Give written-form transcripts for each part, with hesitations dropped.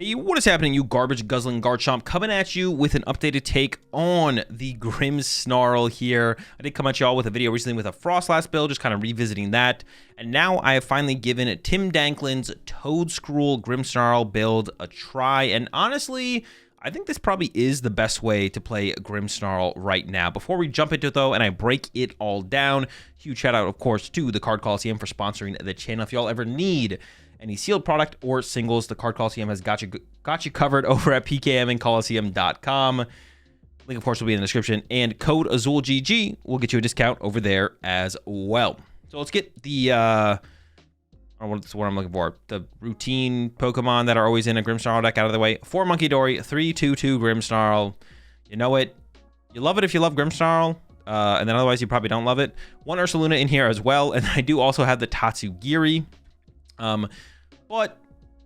Hey, what is happening, you garbage guzzling Garchomp? Coming at you with an updated take on the Grimmsnarl here. I did come at y'all with a video recently with a Frostlass build, just kind of revisiting that. And now I have finally given Tim Danklin's Toedscruel Grimmsnarl build a try. And honestly, I think this probably is the best way to play Grimmsnarl right now. Before we jump into it though, and I break it all down, huge shout out of course to the Card Coliseum for sponsoring the channel. If y'all ever need any sealed product or singles, the Card Coliseum has got you covered over at pkmandcoliseum.com. Link, of course, will be in the description. And code AzulGG will get you a discount over there as well. So let's get the, what's what I'm looking for. The routine Pokemon that are always in a Grimmsnarl deck out of the way. 4 Munkidori, 3/2/2 Grimmsnarl. You know it. You love it if you love Grimmsnarl. And then otherwise you probably don't love it. 1 Ursaluna in here as well. And I do also have the Tatsugiri. But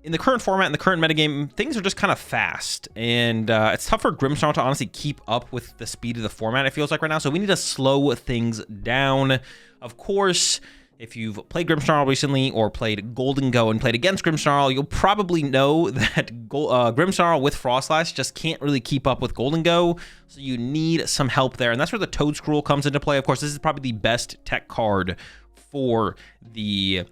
in the current format, in the current metagame, things are just kind of fast. And it's tough for Grimmsnarl to honestly keep up with the speed of the format, it feels like right now. So we need to slow things down. Of course, if you've played Grimmsnarl recently or played Golden Go and played against Grimmsnarl, you'll probably know that Grimmsnarl with Frostlass just can't really keep up with Golden Go. So you need some help there. And that's where the Toedscruel comes into play. Of course, this is probably the best tech card for the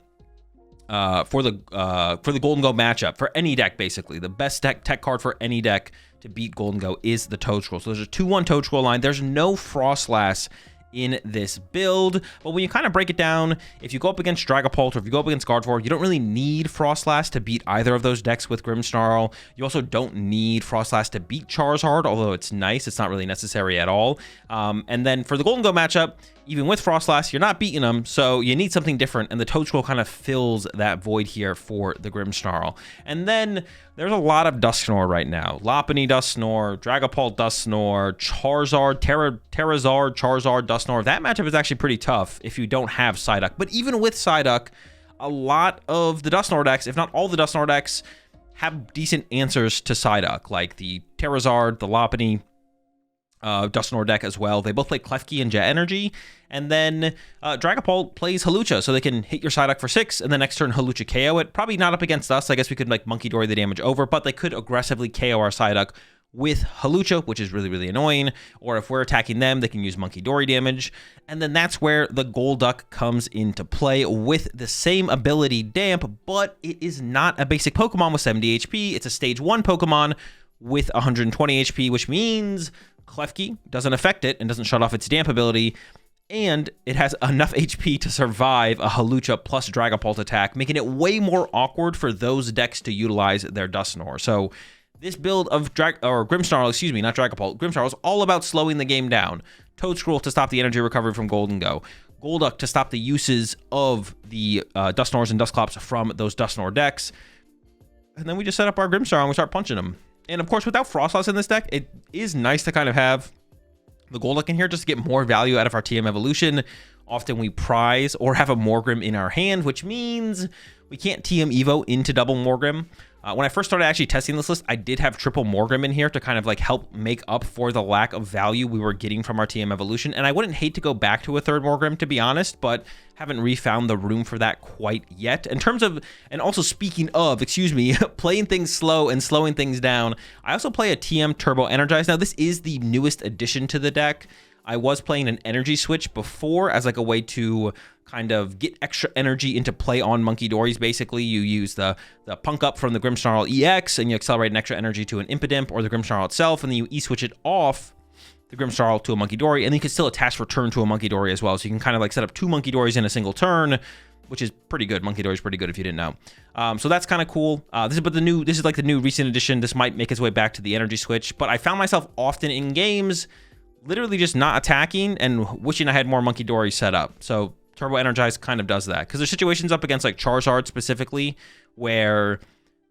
Golden Go matchup for any deck. Basically the best tech card for any deck to beat Golden Go is the Toedscruel. So there's a 2-1 Toedscruel line. There's no Frostlass in this build, but when you kind of break it down, if you go up against Dragapult or if you go up against Gardevoir, you don't really need Frostlass to beat either of those decks with Grimmsnarl. You also don't need Frostlass to beat Charizard, although it's nice, it's not really necessary at all. And then for the Golden Go matchup, even with Frostlass, you're not beating them, so you need something different, and the Toedscruel kind of fills that void here for the Grimmsnarl. And then there's a lot of Dusknoir right now. Lopunny Dusknoir, Dragapult Dusknoir, Charizard, Terrazard, Charizard, Dusknoir. That matchup is actually pretty tough if you don't have Psyduck. But even with Psyduck, a lot of the Dusknoir decks, if not all the Dusknoir decks, have decent answers to Psyduck, like the Terrazard, the Lopunny, Dusknoir deck as well. They both play Klefki and Jet Energy, and then Dragapult plays Hawlucha, so they can hit your Psyduck for 6, and the next turn Hawlucha KO it. Probably not up against us. I guess we could like Munkidori the damage over, but they could aggressively KO our Psyduck with Hawlucha, which is really, really annoying. Or if we're attacking them, they can use Munkidori damage. And then that's where the Golduck comes into play with the same ability, Damp, but it is not a basic Pokemon with 70 HP. It's a stage 1 Pokemon with 120 HP, which means Klefki doesn't affect it and doesn't shut off its Damp ability, and it has enough HP to survive a Hawlucha plus Dragapult attack, making it way more awkward for those decks to utilize their Dusknoir. So this build of Grimmsnarl, excuse me, not Dragapult, Grimmsnarl is all about slowing the game down. Toedscruel to stop the energy recovery from Golden Go. Golduck to stop the uses of the Dusknoirs and Dusclops from those Dusknoir decks. And then we just set up our Grimmsnarl and we start punching them. And of course, without Frostlass in this deck, it is nice to kind of have the Golduck in here just to get more value out of our TM evolution. Often we prize or have a Morgrem in our hand, which means we can't TM Evo into double Morgrem. When I first started actually testing this list, I did have triple Morgrem in here to kind of like help make up for the lack of value we were getting from our TM evolution. And I wouldn't hate to go back to a third Morgrem, to be honest, but haven't refound the room for that quite yet. In terms of, and also speaking of, excuse me, playing things slow and slowing things down, I also play a TM Turbo Energize. Now, this is the newest addition to the deck. I was playing an energy switch before as like a way to kind of get extra energy into play on Munkidoris. Basically, you use the Punk Up from the Grimmsnarl EX and you accelerate an extra energy to an Impidimp or the Grimmsnarl itself, and then you E-switch it off the Grimmsnarl to a Munkidori, and then you can still attach return to a Munkidori as well. So you can kind of like set up 2 Munkidoris in a single turn, which is pretty good. Munkidori is pretty good if you didn't know. So that's kind of cool. This is like the new recent addition. This might make its way back to the energy switch, but I found myself often in games literally just not attacking and wishing I had more Munkidori set up. So Turbo Energize kind of does that, because there's situations up against like Charizard specifically where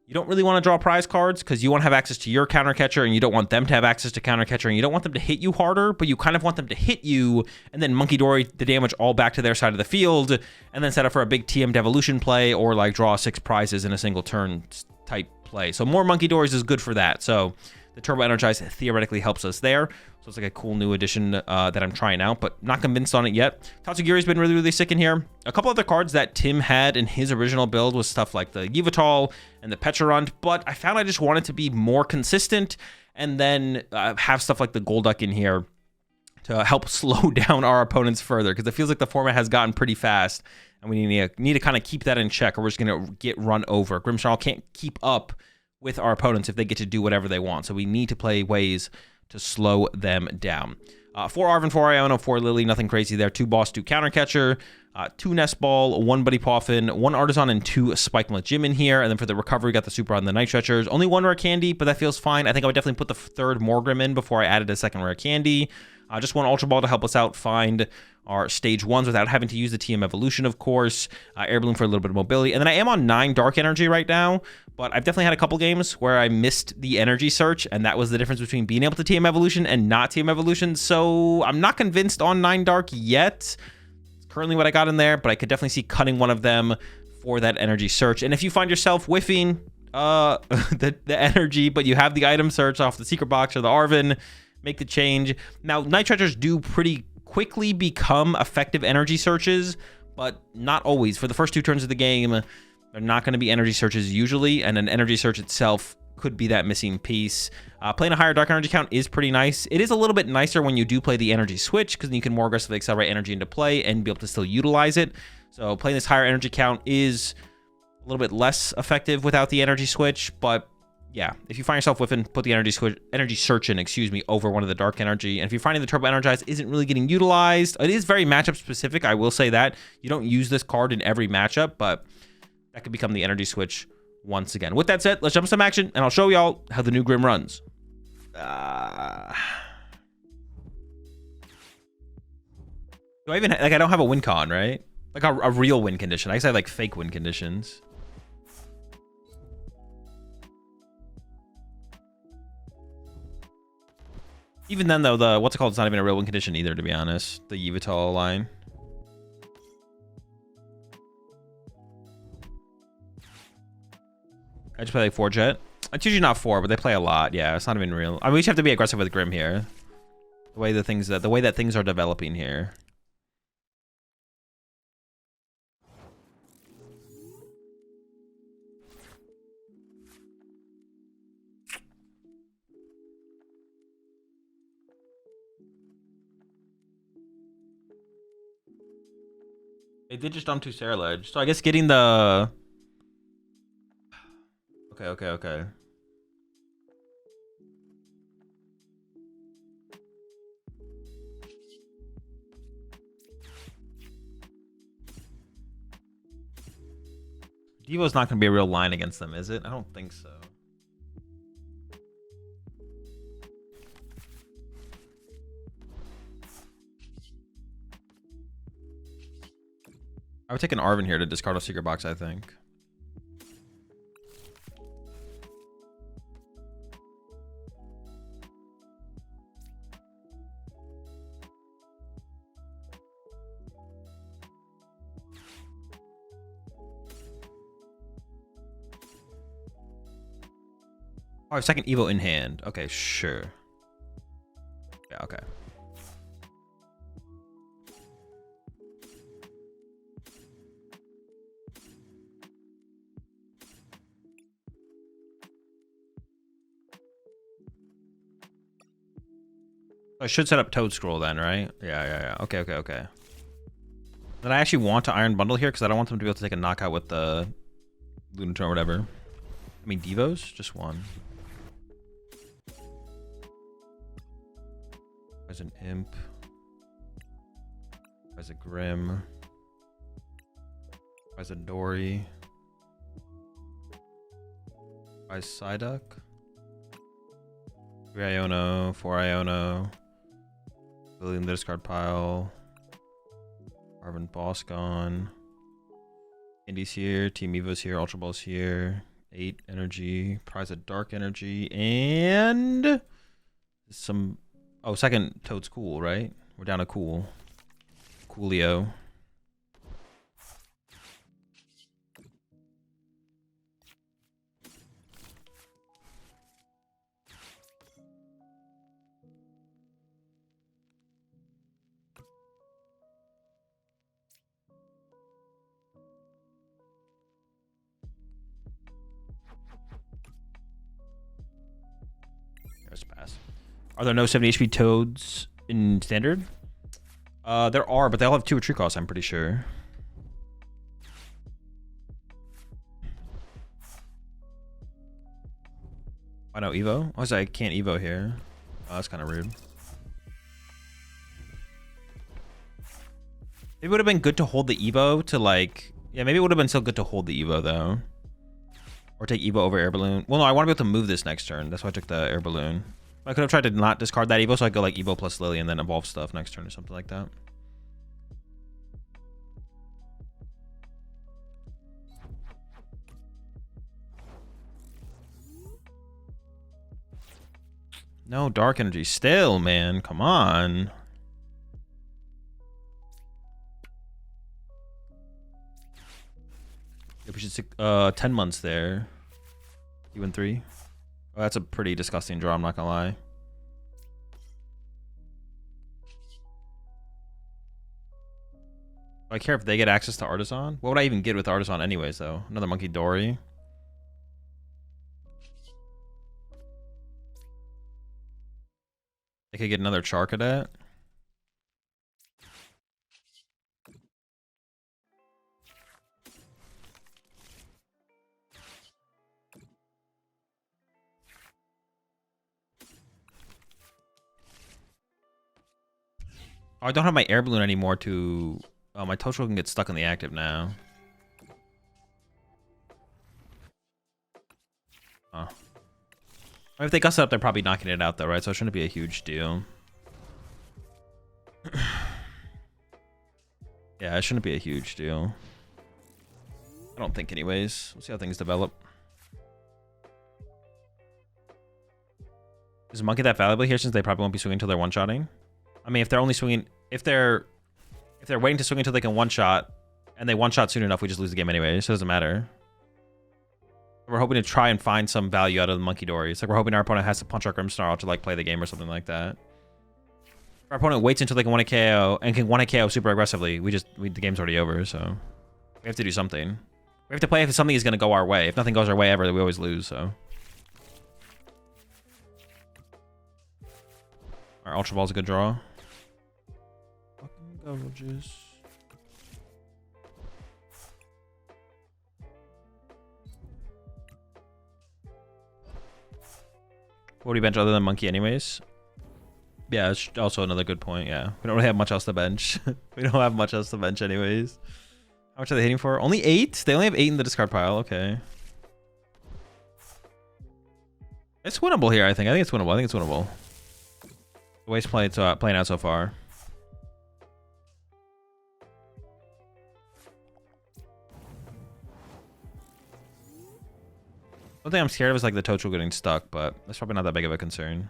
you don't really want to draw prize cards because you want to have access to your counter catcher and you don't want them to have access to counter catcher, and you don't want them to hit you harder, but you kind of want them to hit you and then Munkidori the damage all back to their side of the field and then set up for a big TM Devolution play or like draw 6 prizes in a single turn type play. So more Munkidoris is good for that. So the the Turbo Energize theoretically helps us there. So it's like a cool new addition that I'm trying out, but not convinced on it yet. Tatsugiri's been really, really sick in here. A couple other cards that Tim had in his original build was stuff like the Yveltal and the Pecharunt, but I found I just wanted to be more consistent and then have stuff like the Golduck in here to help slow down our opponents further, because it feels like the format has gotten pretty fast, and we need to kind of keep that in check, or we're just going to get run over. Grimmsnarl can't keep up with our opponents if they get to do whatever they want, so we need to play ways to slow them down. 4 Arven, 4 Iono, 4 Lillie, nothing crazy there. 2 Boss, 2 Counter Catcher, 2 Nest Ball, 1 Buddy Poffin, 1 Artazon, and 2 Spikemuth Gym in here. And then for the recovery, we got the Super on the Night Stretchers. Only 1 Rare Candy, but that feels fine. I think I would definitely put the 3rd Morgrem in before I added a 2nd Rare Candy. Just 1 Ultra Ball to help us out find our stage 1s without having to use the TM Evolution, of course. Air Balloon for a little bit of mobility. And then I am on 9 Dark Energy right now, but I've definitely had a couple games where I missed the energy search, and that was the difference between being able to TM Evolution and not TM Evolution. So I'm not convinced on 9 Dark yet. It's currently what I got in there, but I could definitely see cutting one of them for that energy search. And if you find yourself whiffing the energy, but you have the item search off the Secret Box or the Arven, make the change. Now, Night Stretchers do pretty quickly become effective energy searches, but not always. For the first 2 turns of the game, they're not going to be energy searches usually, and an energy search itself could be that missing piece. Playing a higher Dark Energy count is pretty nice. It is a little bit nicer when you do play the energy switch, because then you can more aggressively accelerate energy into play and be able to still utilize it. So playing this higher energy count is a little bit less effective without the energy switch, but yeah, if you find yourself whiffing, put the energy search in, over one of the Dark Energy. And if you're finding the Turbo Energize isn't really getting utilized, it is very matchup specific, I will say that. You don't use this card in every matchup, but that could become the energy switch once again. With that said, let's jump to some action, and I'll show y'all how the new Grimm runs. Do I even, like, I don't have a win con, right? Like a real win condition. I guess I have like fake win conditions. Even then, though, the what's it called? It's not even a real win condition either, to be honest. The Yveltal line. I just play like 4 Jet. It's usually not 4, but they play a lot. Yeah, it's not even real. I mean, we just have to be aggressive with Grimm here. The way that things are developing here. They did just dump 2 Ledge, so I guess getting the... Okay. Devo's not going to be a real line against them, is it? I don't think so. I would take an Arven here to discard a Secret Box, I think. Oh, I have second Evo in hand. Okay, sure. Yeah, okay. I should set up Toedscool then, right? Yeah. Okay. Then I actually want to Iron Bundle here because I don't want them to be able to take a knockout with the Lunator or whatever. I mean, Devos? Just 1. There's an Imp. There's a Grimm. There's a Dory. There's Psyduck. 3 Iono, 4 Iono. Lillie in the discard pile. Arven Boss gone. Indy's here. Team Evo's here. Ultra Ball's here. 8 energy. Prize of Dark Energy. And some... Oh, second Toedscool, right? We're down to Cool. Coolio. Just pass. Are there no 70 HP Toads in Standard? There are, but they all have 2 retreat costs, I'm pretty sure. Why no Evo? Oh, I can't Evo here. Oh, that's kind of rude. It would have been good to hold the Evo to like... Yeah, maybe it would have been still good to hold the Evo though. Or take Evo over Air Balloon. Well, no, I want to be able to move this next turn. That's why I took the Air Balloon. I could have tried to not discard that Evo, so I go like Evo plus Lillie and then evolve stuff next turn or something like that. No Dark Energy still, man. Come on. We should stick 10 months there. You win 3. Oh, that's a pretty disgusting draw, I'm not gonna lie. Do I care if they get access to Artazon? What would I even get with Artazon anyways, though? Another Munkidori. I could get another Charcadet. Oh, I don't have my Air Balloon anymore to... Oh, my Toedscool can get stuck in the active now. Oh. If they gust it up, they're probably knocking it out though, right? So it shouldn't be a huge deal. Yeah, it shouldn't be a huge deal. I don't think anyways. We'll see how things develop. Is Monkey that valuable here since they probably won't be swinging until they're one-shotting? I mean, if they're only swinging... If they're waiting to swing until they can one-shot, and they one-shot soon enough, we just lose the game anyway, so it doesn't matter. We're hoping to try and find some value out of the Munkidori. It's like we're hoping our opponent has to punch our Grimmsnarl to like play the game or something like that. If our opponent waits until they can 1-KO and can 1-KO super aggressively, the game's already over, so... We have to do something. We have to play if something is going to go our way. If nothing goes our way ever, we always lose, so... Our Ultra Ball's a good draw. Fucking gorgeous. What do you bench other than Monkey anyways? Yeah, it's also another good point, yeah. We don't really have much else to bench. We don't have much else to bench anyways. How much are they hitting for? Only 8? They only have 8 in the discard pile, okay. It's winnable here, I think. I think it's winnable. The way it's playing out so far. One thing I'm scared of is like the Toedscool getting stuck, but that's probably not that big of a concern.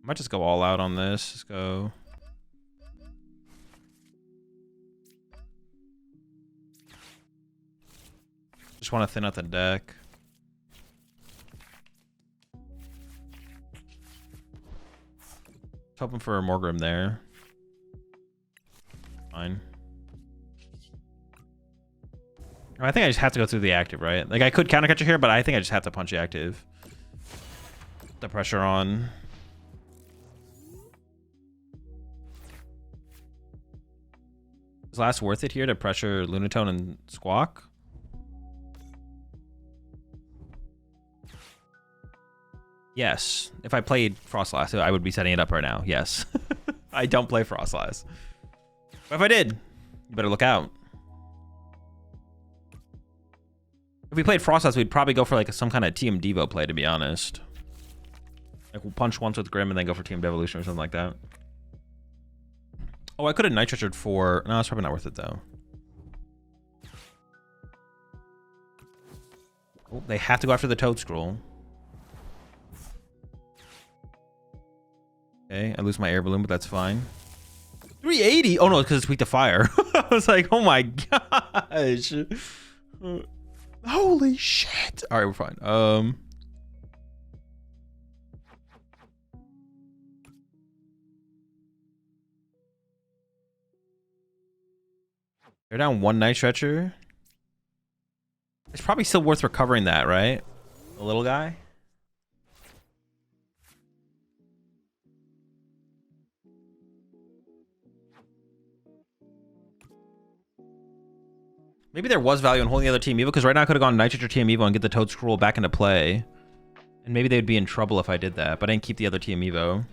Might just go all out on this. Let's go. Just want to thin out the deck. Hoping for a Morgrem there. Fine. I think I just have to go through the active, right? Like I could counter catcher here, but I think I just have to punch the active. Put the pressure on. Is last worth it here to pressure Lunatone and Squawk? Yes. If I played Frostlass, I would be setting it up right now. Yes. I don't play Frostlass. But if I did, you better look out. If we played Frostlass, we'd probably go for like some kind of Team Devo play, to be honest. Like we'll punch once with Grim and then go for Team Devolution or something like that. Oh, I could have Night Stretchered for... No, it's probably not worth it, though. Oh, they have to go after the Toedscruel. Okay, I lose my Air Balloon, but that's fine. 380? Oh no, because it's weak to fire. I was like, oh my gosh. Holy shit. All right, we're fine. They're down 1 Night Stretcher. It's probably still worth recovering that, right? The little guy. Maybe there was value in holding the other Team Evo, because right now I could have gone Night Stretcher Team Evo and get the Toedscruel back into play. And maybe they'd be in trouble if I did that, but I didn't keep the other Team Evo.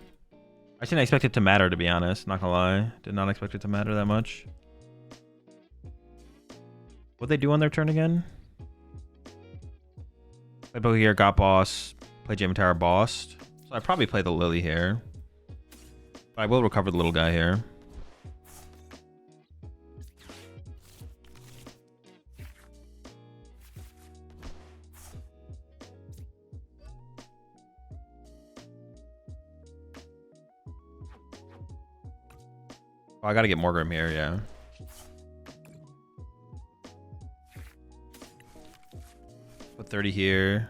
I didn't expect it to matter, to be honest. Not gonna lie. Did not expect it to matter that much. What'd they do on their turn again? Play Poke here, got boss. Play Gym Tower, bossed. So I probably play the Lillie here. But I will recover the little guy here. Oh, I gotta get Morgrem here, yeah. Put 30 here.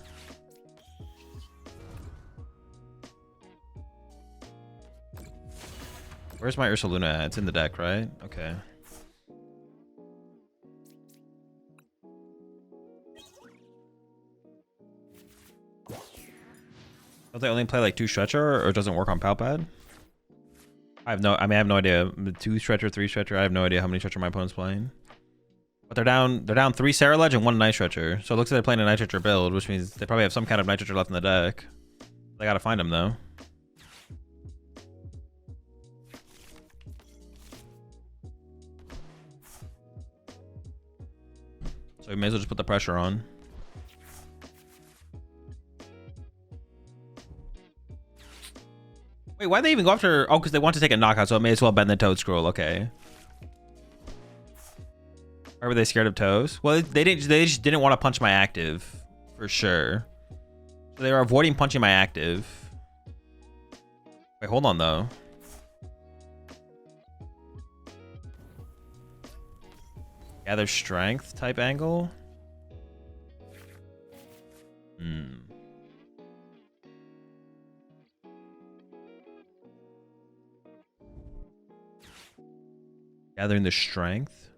Where's my Ursaluna at? It's in the deck, right? Okay. Don't they only play like 2 Stretcher, or it doesn't work on PAL pad? I have no idea. 2 Stretcher, 3 Stretcher. I have no idea how many Stretcher my opponent's playing. But they're down 3 Sarah and 1 Night Stretcher. So it looks like they're playing a Night Stretcher build, which means they probably have some kind of Night Stretcher left in the deck. They gotta find them though. So we may as well just put the pressure on. Wait, why'd they even go after... Oh, because they want to take a knockout, so it may as well bend the Toedscruel. Okay. Why were they scared of Toes? Well, they just didn't want to punch my active, for sure. So they were avoiding punching my active. Wait, hold on though. Gather strength type angle. Gathering the strength.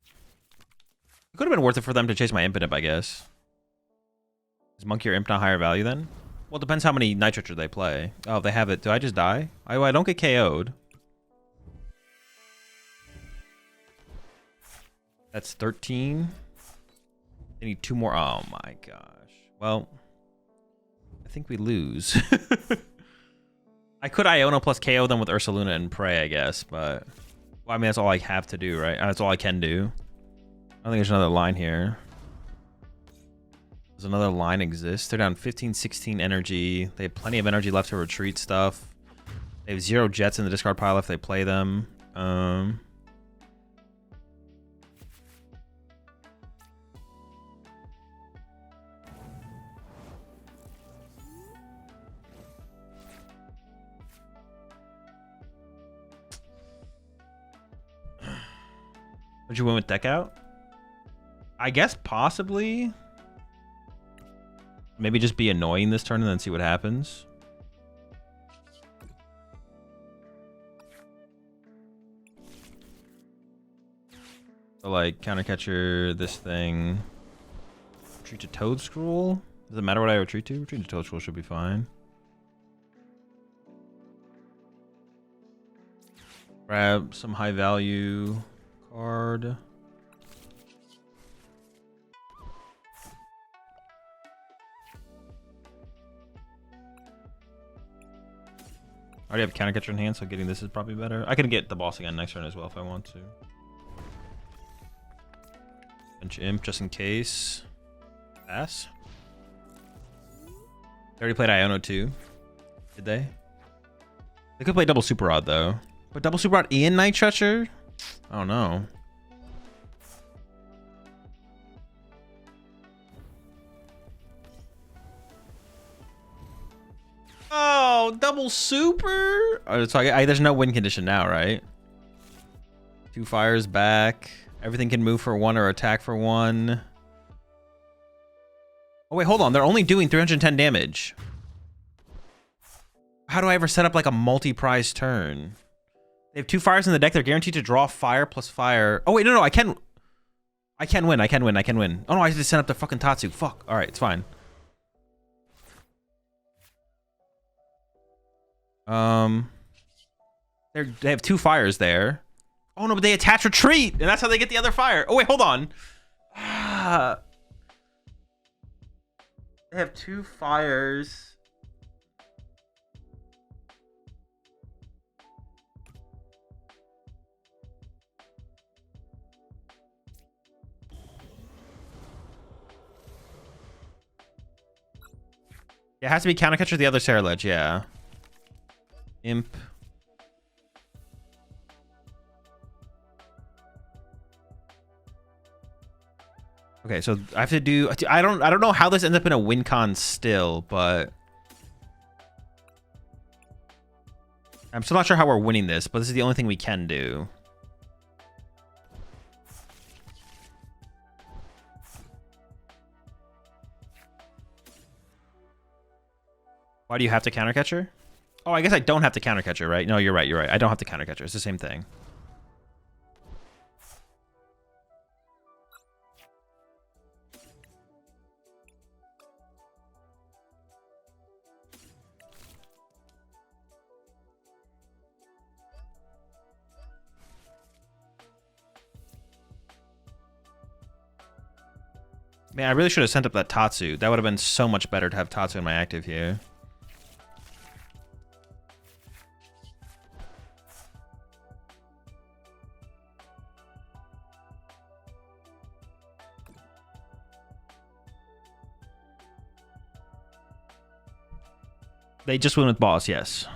It could have been worth it for them to chase my Impidimp, I guess. Is Monkey or Imp not higher value then? Well, it depends how many Night Stretcher they play. Oh, if they have it. Do I just die? I don't get KO'd. That's 13. They need 2 more. Oh my gosh. Well, I think we lose. I could Iono plus KO them with Ursaluna and pray, I guess, but well, I mean that's all I have to do, right? That's all I can do. I don't think there's another line here. Does another line exist? They're down 15, 16 energy. They have plenty of energy left to retreat stuff. They have 0 jets in the discard pile if they play them. Would you win with deck out? I guess possibly. Maybe just be annoying this turn and then see what happens. So like counter catcher, this thing. Retreat to Toedscruel. Does it matter what I retreat to? Retreat to Toedscruel should be fine. Grab some high value card. I already have counter catcher in hand, so getting this is probably better. I can get the boss again next turn as well if I want to. Bench Imp just in case. Pass. They already played Iono too. Did they? They could play double Super Rod though. But double Super Rod and Night Stretcher? I don't know. Oh Oh, double super. Oh, so there's no win condition now, right? 2 fires back. Everything can move for 1 or attack for 1. Oh, wait, hold on. They're only doing 310 damage. How do I ever set up like a multi-prize turn? They have 2 fires in the deck. They're guaranteed to draw fire plus fire. Oh, wait, no, I can win. Oh, no, I just sent up the fucking Tatsu. Fuck. All right, it's fine. They have 2 fires there. Oh, no, but they attach retreat, and that's how they get the other fire. Oh, wait, hold on. They have 2 fires. It has to be counter catcher the other Sarah Ledge, yeah. Imp. Okay, so I have to do. I don't know how this ends up in a win con still, but I'm still not sure how we're winning this. But this is the only thing we can do. Why do you have to counter catcher? Oh, I guess I don't have to counter catcher, right? No, you're right. You're right. I don't have to counter catcher. It's the same thing. Man, I really should have sent up that Tatsu. That would have been so much better to have Tatsu in my active here. They just win with boss, yes.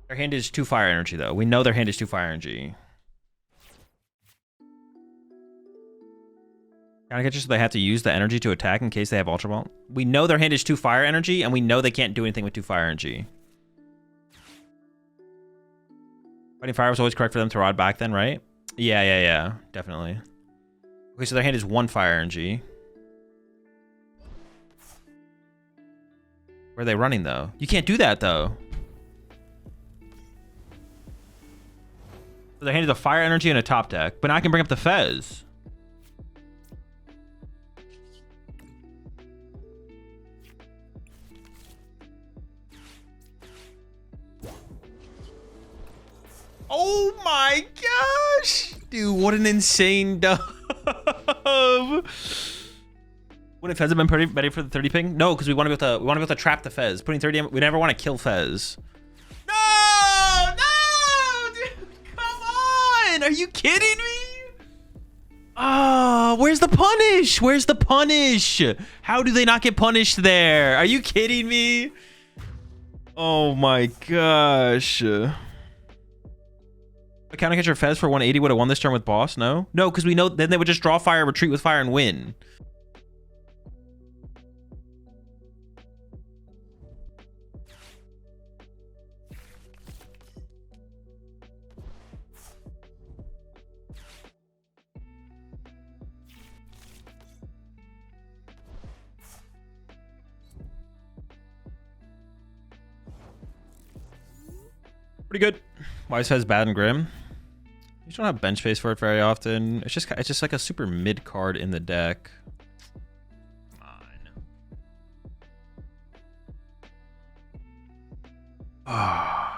Their hand is 2 fire energy, though. We know their hand is 2 fire energy. Counter catcher, so they have to use the energy to attack in case they have Ultra Ball. We know their hand is 2 fire energy, and we know they can't do anything with 2 fire energy. Fighting fire was always correct for them to rod back then, right? Yeah, definitely. Okay, so their hand is 1 fire energy. Where are they running, though? You can't do that, though. So their hand is a fire energy and a top deck, but now I can bring up the Fez. Oh my gosh! Dude, what an insane dub. Wouldn't Fez have been pretty ready for the 30 ping? No, because we want to be able to trap the Fez. Putting 30 we never want to kill Fez. No! Dude, come on! Are you kidding me? Oh, where's the punish? Where's the punish? How do they not get punished there? Are you kidding me? Oh my gosh. A counter catcher Fez for 180 would have won this turn with boss, no? No, because we know then they would just draw fire, retreat with fire, and win. Pretty good. Wise Fez bad and Grim. You just don't have bench space for it very often. It's just like a super mid card in the deck. Come on. Ah.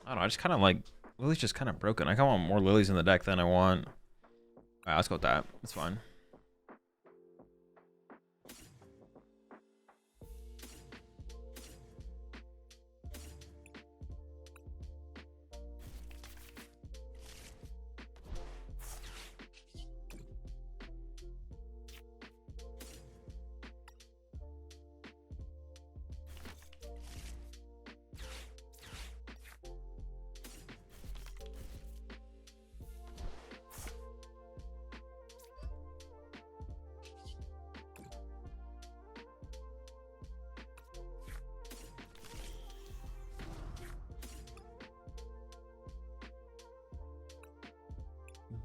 I don't know. I just kind of like Lily's just kind of broken. I kind of want more Lilies in the deck than I want. All right, let's go with that. It's fine.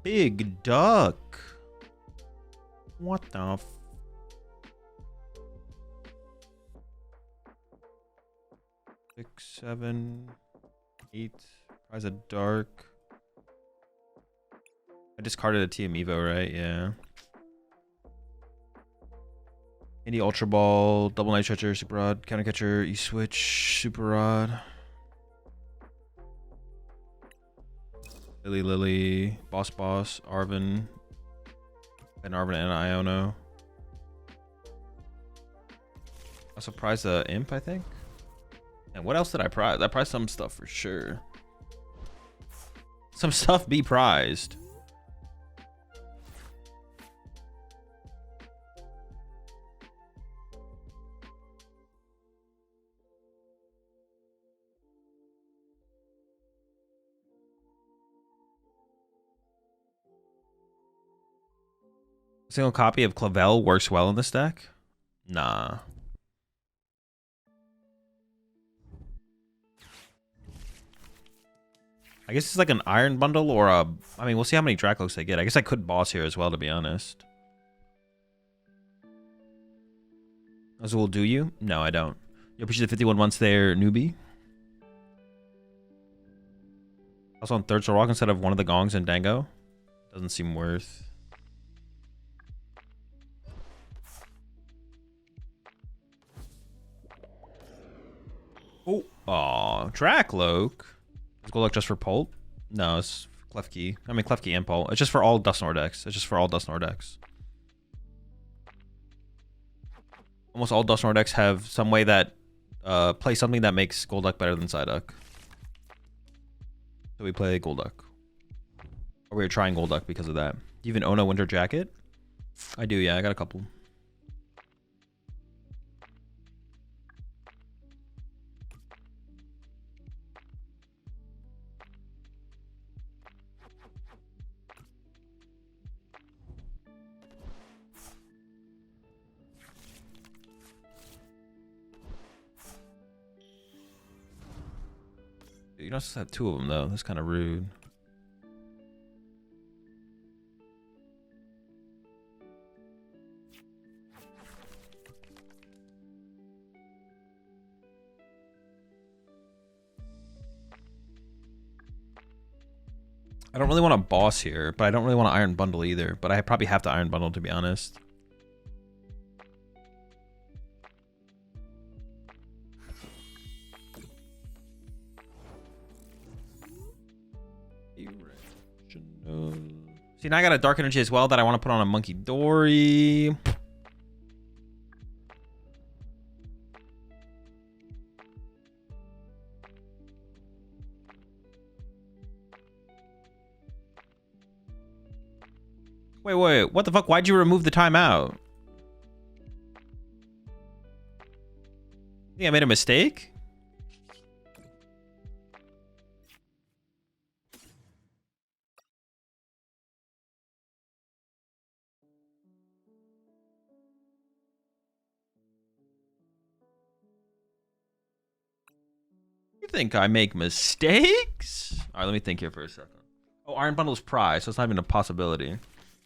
Big duck. What the f... 6, 7, 8. Prize a dark. I discarded a TM Evo, right? Yeah. Indie Ultra Ball, Double Night Stretcher, Super Rod, Counter Catcher, E-Switch, Super Rod. Lillie, Boss, Arven, and Arven and Iono. Also prized the Imp, I think. And what else did I prize? I prized some stuff for sure. Some stuff be prized. A single copy of Clavel works well in this deck? Nah. I guess it's like an Iron Bundle or a... I mean, we'll see how many Draclokes I get. I guess I could boss here as well, to be honest. Azul, do you? No, I don't. You appreciate the 51 months there, newbie. Also on third Soul Rock instead of one of the Gongs and Dango. Doesn't seem worth... Oh, aw, Dracloak. Is Golduck just for Pult? No, it's Klefki. I mean, Klefki and Pult. It's just for all Dusknoir decks. It's just for all Dusknoir decks. Almost all Dusknoir decks have some way that play something that makes Golduck better than Psyduck. So we play Golduck. Or we're trying Golduck because of that. Do you even own a winter jacket? I do, yeah. I got a couple. You're not supposed to have two of them, though. That's kind of rude. I don't really want a boss here, but I don't really want to Iron Bundle either. But I probably have to Iron Bundle, to be honest. See, now I got a Dark Energy as well that I want to put on a Munkidori. Wait, what the fuck? Why'd you remove the timeout? Think I made a mistake? You think I make mistakes? All right, let me think here for a second. Oh, Iron Bundle is prize, so it's not even a possibility.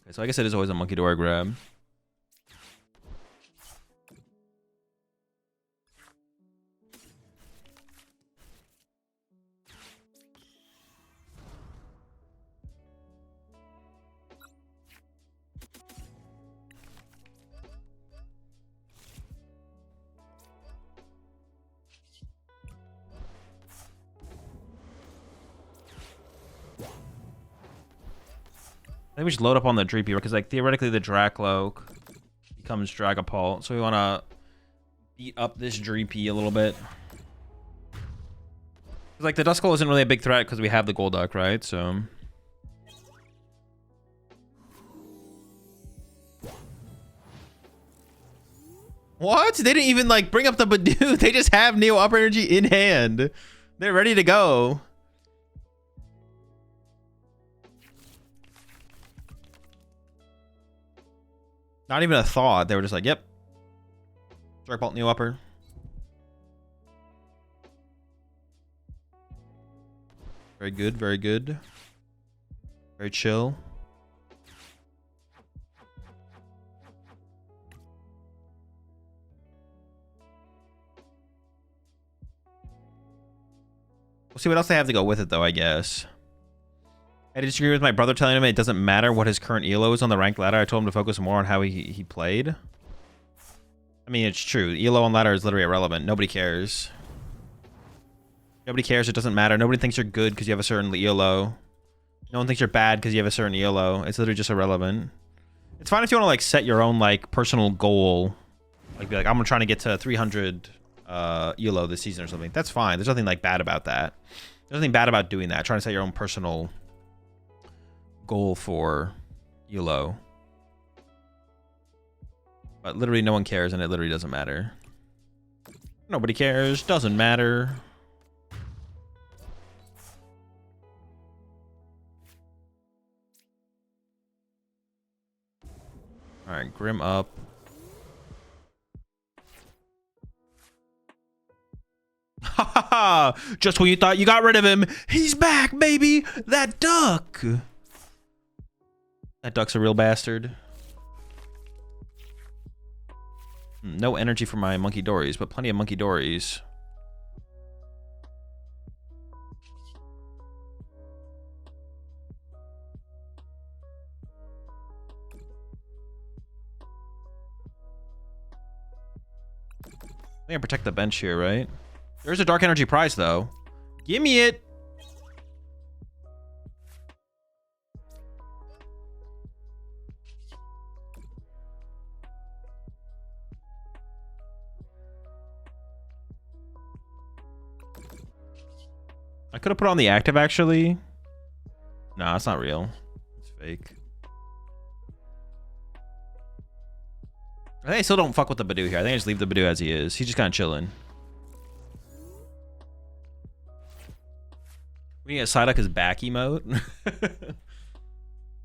Okay, so I guess it is always a Munkidori grab. I think we should load up on the Dreepy because, like, theoretically the Dracloak becomes Dragapult. So we want to beat up this Dreepy a little bit. Like, the Duskull isn't really a big threat because we have the Golduck, right? So... What? They didn't even, like, bring up the Badoo. They just have Neo Upper Energy in hand. They're ready to go. Not even a thought. They were just like, yep. Dragapult Neo Upper. Very good, very good. Very chill. We'll see what else they have to go with it, though, I guess. I disagree with my brother telling him it doesn't matter what his current ELO is on the ranked ladder. I told him to focus more on how he played. I mean, it's true. ELO on ladder is literally irrelevant. Nobody cares. Nobody cares. It doesn't matter. Nobody thinks you're good because you have a certain ELO. No one thinks you're bad because you have a certain ELO. It's literally just irrelevant. It's fine if you want to, like, set your own, like, personal goal. Like, be like, I'm trying to get to 300 ELO this season or something. That's fine. There's nothing, like, bad about that. There's nothing bad about doing that. Trying to set your own personal goal for ELO. But literally no one cares and it literally doesn't matter. Nobody cares. Doesn't matter. Alright, Grim up. Ha ha ha! Just when you thought you got rid of him, he's back, baby! That duck! That duck's a real bastard. No energy for my Munkidoris, but plenty of Munkidoris. I think I protect the bench here, right? There's a Dark Energy prize, though. Give me it! I could have put on the active, actually. Nah, it's not real. It's fake. I think I still don't fuck with the Badoo here. I think I just leave the Badoo as he is. He's just kind of chilling. We need a Psyduck as back emote.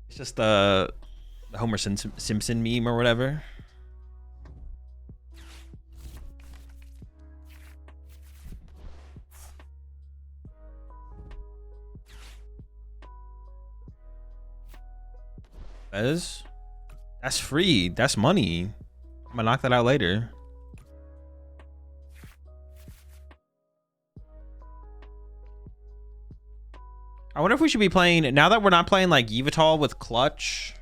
It's just the Homer Simpson meme or whatever. That's free. That's money. I'm gonna knock that out later. I wonder if we should be playing, now that we're not playing like Yveltal with Clutch.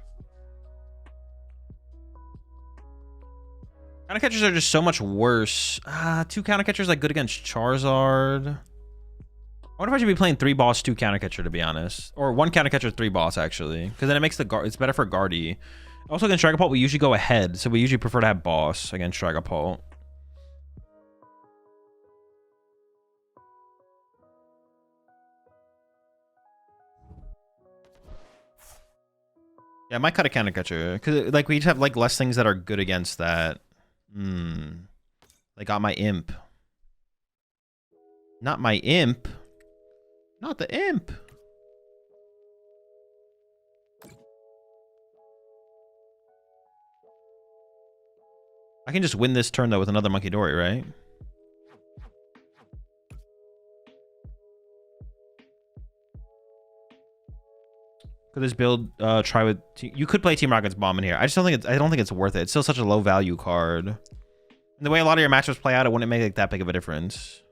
Counter catchers are just so much worse. Two counter catchers like good against Charizard. I wonder if I should be playing 3 boss, 2 counter catcher, to be honest. Or 1 counter catcher, 3 boss, actually. Because then it makes the it's better for Guardy. Also against Dragapult, we usually go ahead. So we usually prefer to have boss against Dragapult. Yeah, I might cut a counter catcher. Because like we each have like less things that are good against that. They got my imp. Not my imp. Not the imp. I can just win this turn though with another Munkidori, right? Could this build try with you could play Team Rocket's Bomb in here. I just don't think I don't think it's worth it. It's still such a low value card. And the way a lot of your matchups play out, it wouldn't make like that big of a difference.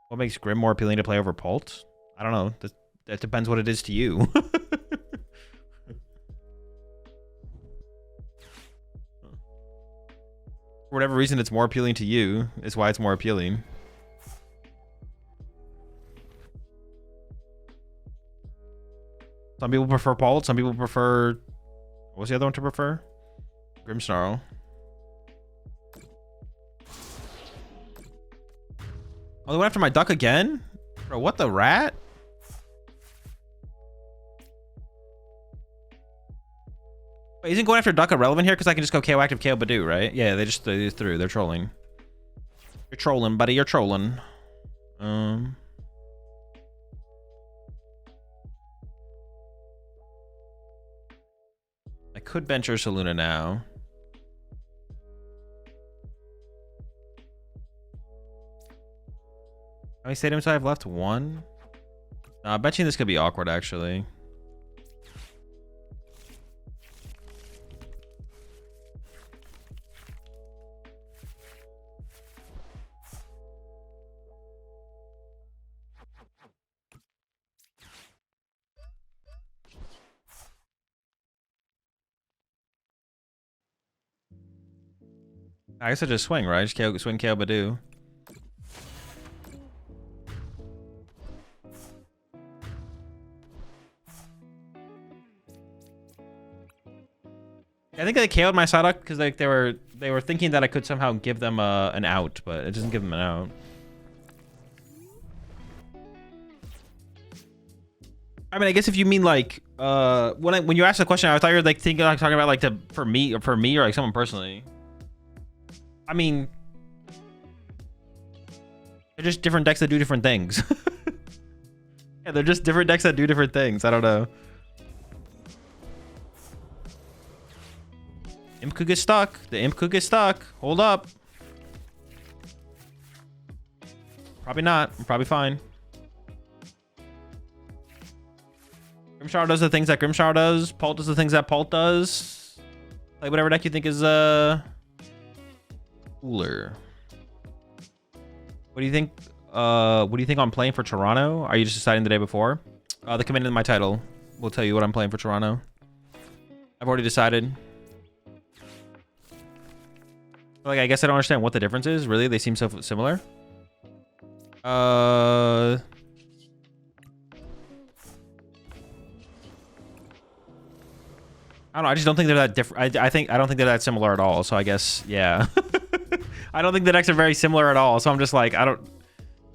What makes Grim more appealing to play over Pult? I don't know. That depends what it is to you. For whatever reason, it's more appealing to you. Is why it's more appealing. Some people prefer Palt. Some people prefer... What's the other one to prefer? Grimmsnarl. Oh, they went after my duck again? Bro, what the rat? Wait, isn't going after duck irrelevant here? Because I can just go KO active, KO Badoo, right? Yeah, they threw. They're trolling. You're trolling, buddy. You're trolling. I could bench Ursaluna now. How many stadiums do I have left? One? Nah, benching this could be awkward, actually. I guess I just swing, right? Just swing KO Badoo. I think they KO'd my Psyduck because like they were thinking that I could somehow give them an out, but it doesn't give them an out. I mean, I guess if you mean like when you asked the question, I thought you were like thinking like talking about like for me or like someone personally. I mean, they're just different decks that do different things. Yeah, they're just different decks that do different things. I don't know. Imp could get stuck. The imp could get stuck. Hold up. Probably not. I'm probably fine. Grimmsnarl does the things that Grimmsnarl does. Palt does the things that Palt does. Play whatever deck you think is cooler. What do you think? What do you think I'm playing for Toronto? Are you just deciding the day before? The command in my title will tell you what I'm playing for Toronto. I've already decided. Like, I guess I don't understand what the difference is. Really, they seem so similar. I don't know. I just don't think they're that different. I don't think they're that similar at all. So I guess, yeah. I don't think the decks are very similar at all. So I'm just like, I don't.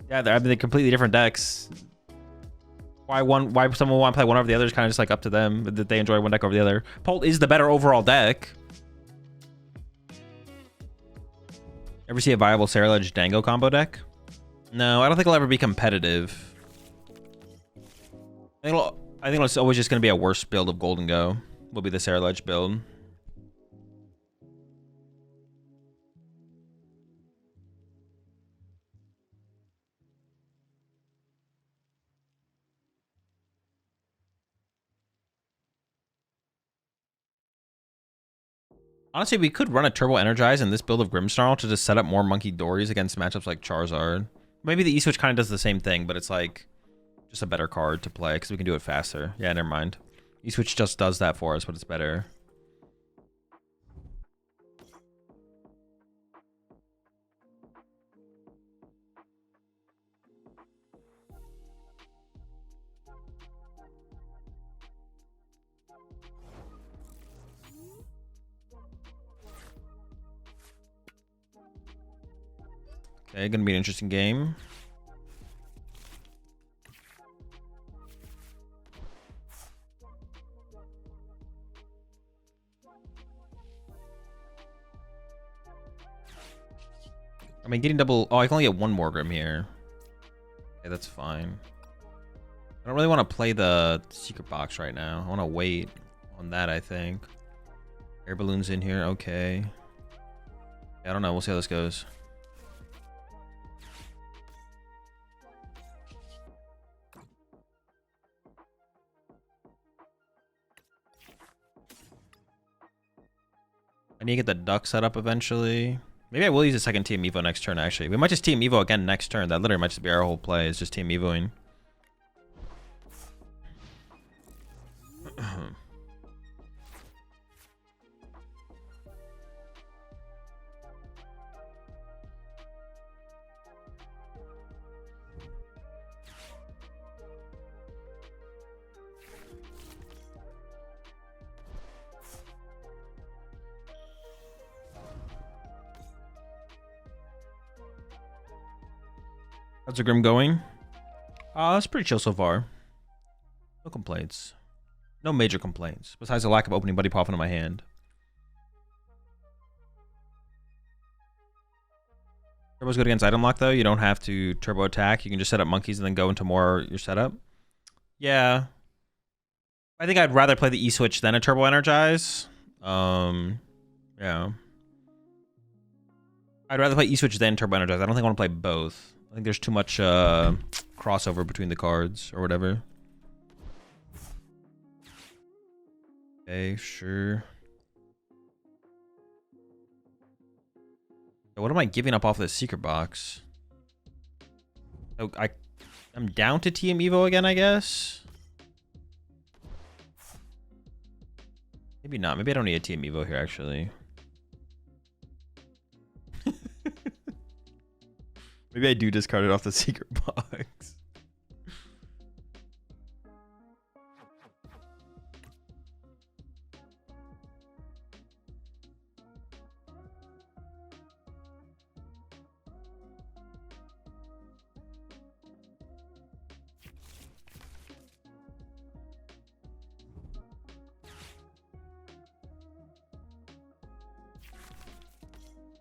Yeah, they're completely different decks. Why someone want to play one over the other is kind of just like up to them. That they enjoy one deck over the other. Pult is the better overall deck. Ever see a viable Ceruledge Dango combo deck? No, I don't think it'll ever be competitive. I think it's always just going to be a worse build of Golden Go. Will be the Ceruledge build. Honestly, we could run a Turbo Energize in this build of Grimmsnarl to just set up more Munkidoris against matchups like Charizard. Maybe the E-Switch kind of does the same thing, but it's like just a better card to play because we can do it faster. Yeah, never mind. E-Switch just does that for us, but it's better. Okay, gonna be an interesting game. I mean, getting double... Oh, I can only get one Morgrem here. Okay, that's fine. I don't really want to play the secret box right now. I want to wait on that, I think. Air Balloon's in here. Okay. I don't know. We'll see how this goes. I need to get the duck set up eventually. Maybe I will use a second Team Evo next turn, actually. We might just Team Evo again next turn. That literally might just be our whole play. It's just Team Evoing. How's the Grim going? It's pretty chill so far. No complaints. No major complaints, besides the lack of opening Buddy Poffin in my hand. Turbo's good against item lock, though. You don't have to turbo attack. You can just set up monkeys and then go into more your setup. Yeah. I think I'd rather play the E-Switch than a turbo Energize. Yeah. I'd rather play E-Switch than turbo Energize. I don't think I want to play both. I think there's too much crossover between the cards or whatever. Okay, sure. What am I giving up off this secret box? Oh, I'm down to TM Evo again, I guess. Maybe not. Maybe I don't need a TM Evo here, actually. Maybe I do discard it off the secret box.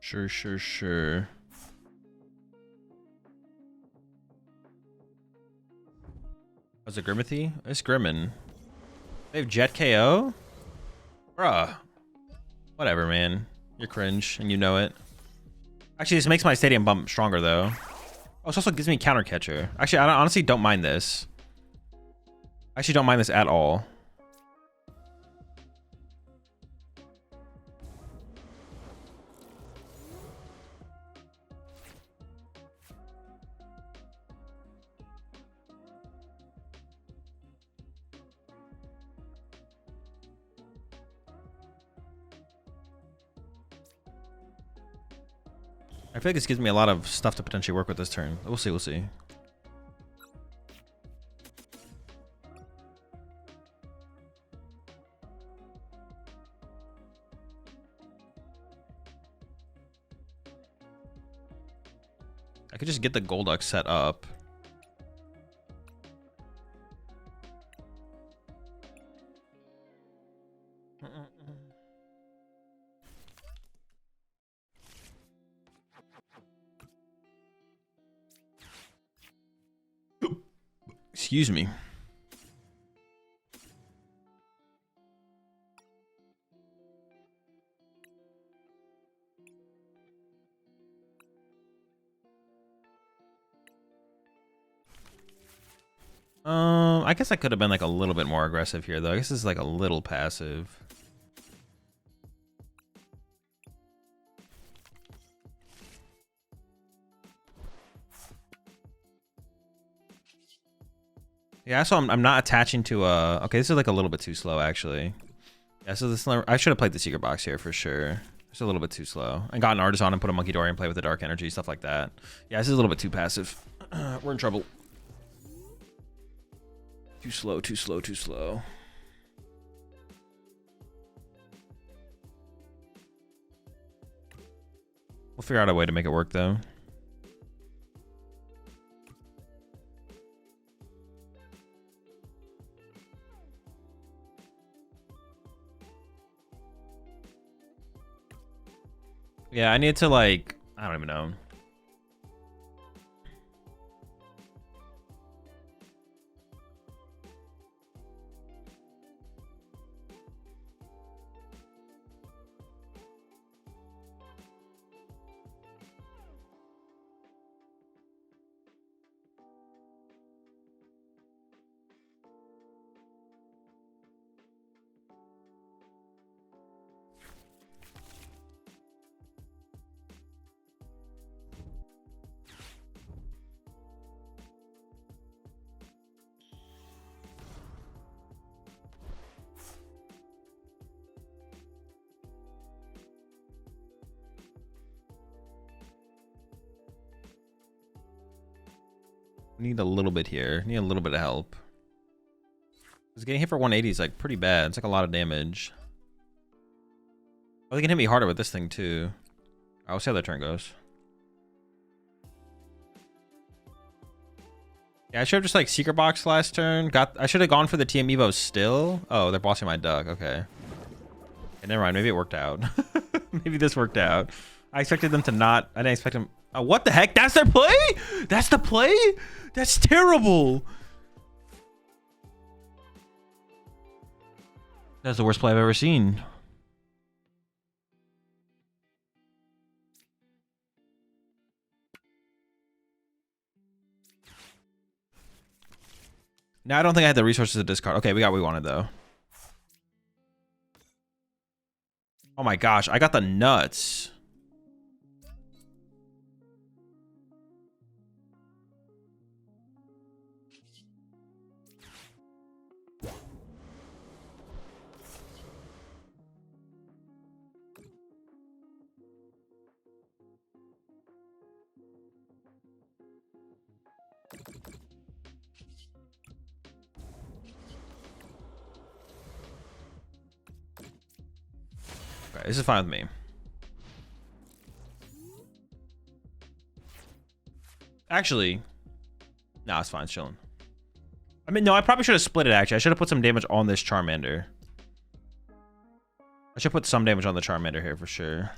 Sure. How's it, Grimothy? It's Grimmin. They have Jet KO? Bruh. Whatever, man. You're cringe, and you know it. Actually, this makes my stadium bump stronger, though. Oh, it also gives me counter catcher. Actually, I honestly don't mind this. I actually don't mind this at all. I feel like this gives me a lot of stuff to potentially work with this turn. We'll see. I could just get the Golduck set up. Excuse me. I guess I could have been like a little bit more aggressive here, though. I guess this is like a little passive. Yeah, so I'm not attaching to okay, this is like a little bit too slow, actually. Yeah, so this I should have played the secret box here for sure. It's a little bit too slow. And got an Artazon and put a Munkidori and play with the dark energy, stuff like that. Yeah, this is a little bit too passive. We're in trouble. Too slow. We'll figure out a way to make it work, though. Yeah, I need to, like, I don't even know. Need a little bit here. Need a little bit of help. Because getting hit for 180 is like pretty bad. It's like a lot of damage. Oh, they can hit me harder with this thing too. I'll see how that turn goes. Yeah, I should have just like Secret Box last turn. I should have gone for the TM Evo still. Oh, they're bossing my duck. Okay. Okay, never mind. Maybe it worked out. Maybe this worked out. I expected them to not. I didn't expect them. Oh, what the heck? That's their play? That's the play? That's terrible. That's the worst play I've ever seen. Now I don't think I had the resources to discard. Okay, we got what we wanted though. Oh my gosh, I got the nuts. Okay, this is fine with me. Actually, nah, it's fine, it's chilling. I mean, no, I probably should have split it, actually. I should have put some damage on this Charmander. I should put some damage on the Charmander here for sure.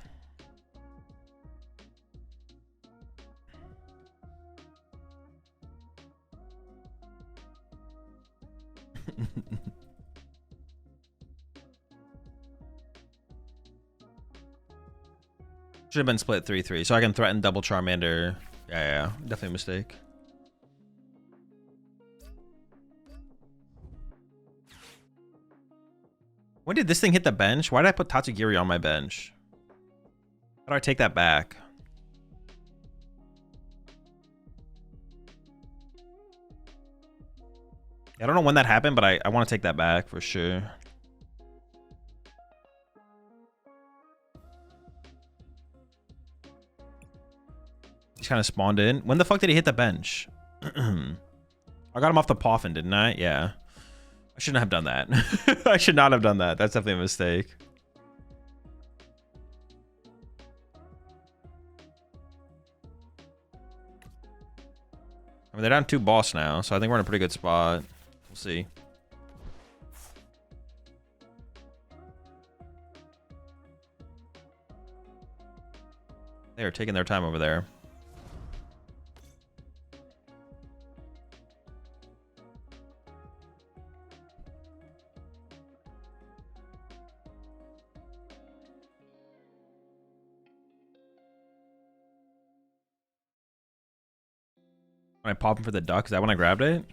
Should have been split 3-3, so I can threaten double Charmander. Yeah, definitely a mistake. When did this thing hit the bench? Why did I put Tatsugiri on my bench? How do I take that back? I don't know when that happened, but I want to take that back for sure. He's kind of spawned in. When the fuck did he hit the bench? I got him off the Poffin, didn't I? Yeah. I shouldn't have done that. I should not have done that. That's definitely a mistake. I mean, they're down 2 boss now, so I think we're in a pretty good spot. We'll see. They are taking their time over there. When I pop him for the duck, is that when I grabbed it?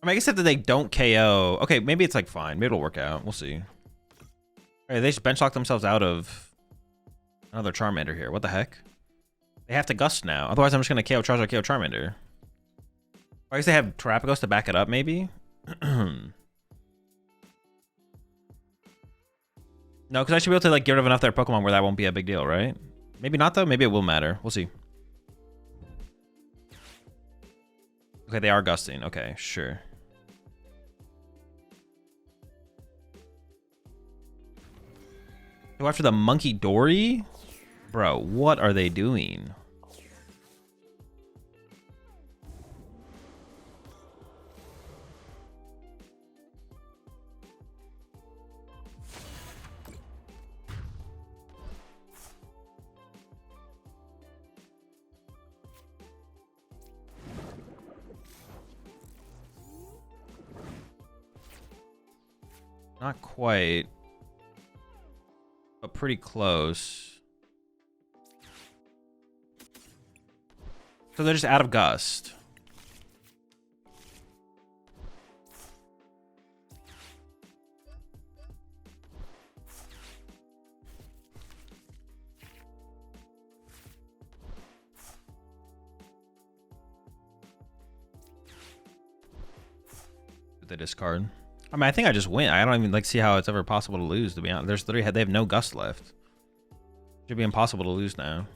I mean, I guess if they don't KO, okay, maybe it's like fine. Maybe it'll work out. We'll see. Hey, they just bench lock themselves out of another Charmander here. What the heck? They have to Gust now. Otherwise, I'm just going to KO Charizard, KO Charmander. I guess they have Terrapagos to back it up, maybe? No, because I should be able to like get rid of enough of their Pokemon where that won't be a big deal, right? Maybe not, though. Maybe it will matter. We'll see. Okay, they are Gusting. Okay, sure. Go after the Munkidori? Bro, what are they doing? Not quite. But pretty close. So they're just out of Gust. They discard. I mean, I think I just win. I don't even like see how it's ever possible to lose, to be honest. There's 3 head. They have no gust left. Should be impossible to lose now.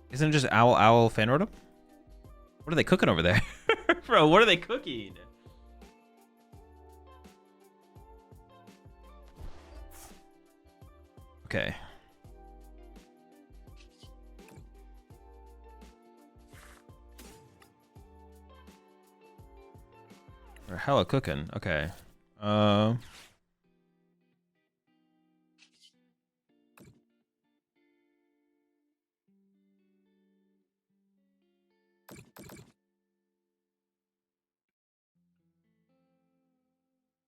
Isn't it just Owl fan rotom? What are they cooking over there? Bro, what are they cooking? Okay. They're hella cooking. Okay.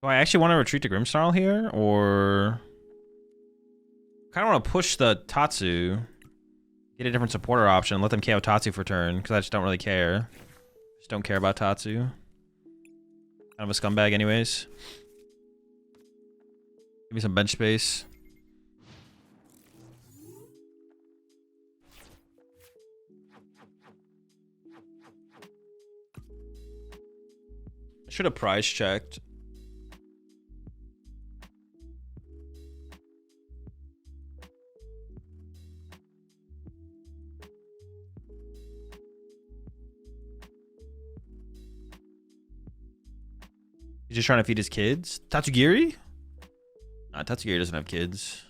Do I actually want to retreat to Grimmsnarl here, or kind of want to push the Tatsu, get a different supporter option, let them KO Tatsu for turn, because I just don't really care. Just don't care about Tatsu. Kind of a scumbag anyways. Give me some bench space. I should have price checked. He's just trying to feed his kids? Tatsugiri? Nah, Tatsugiri doesn't have kids.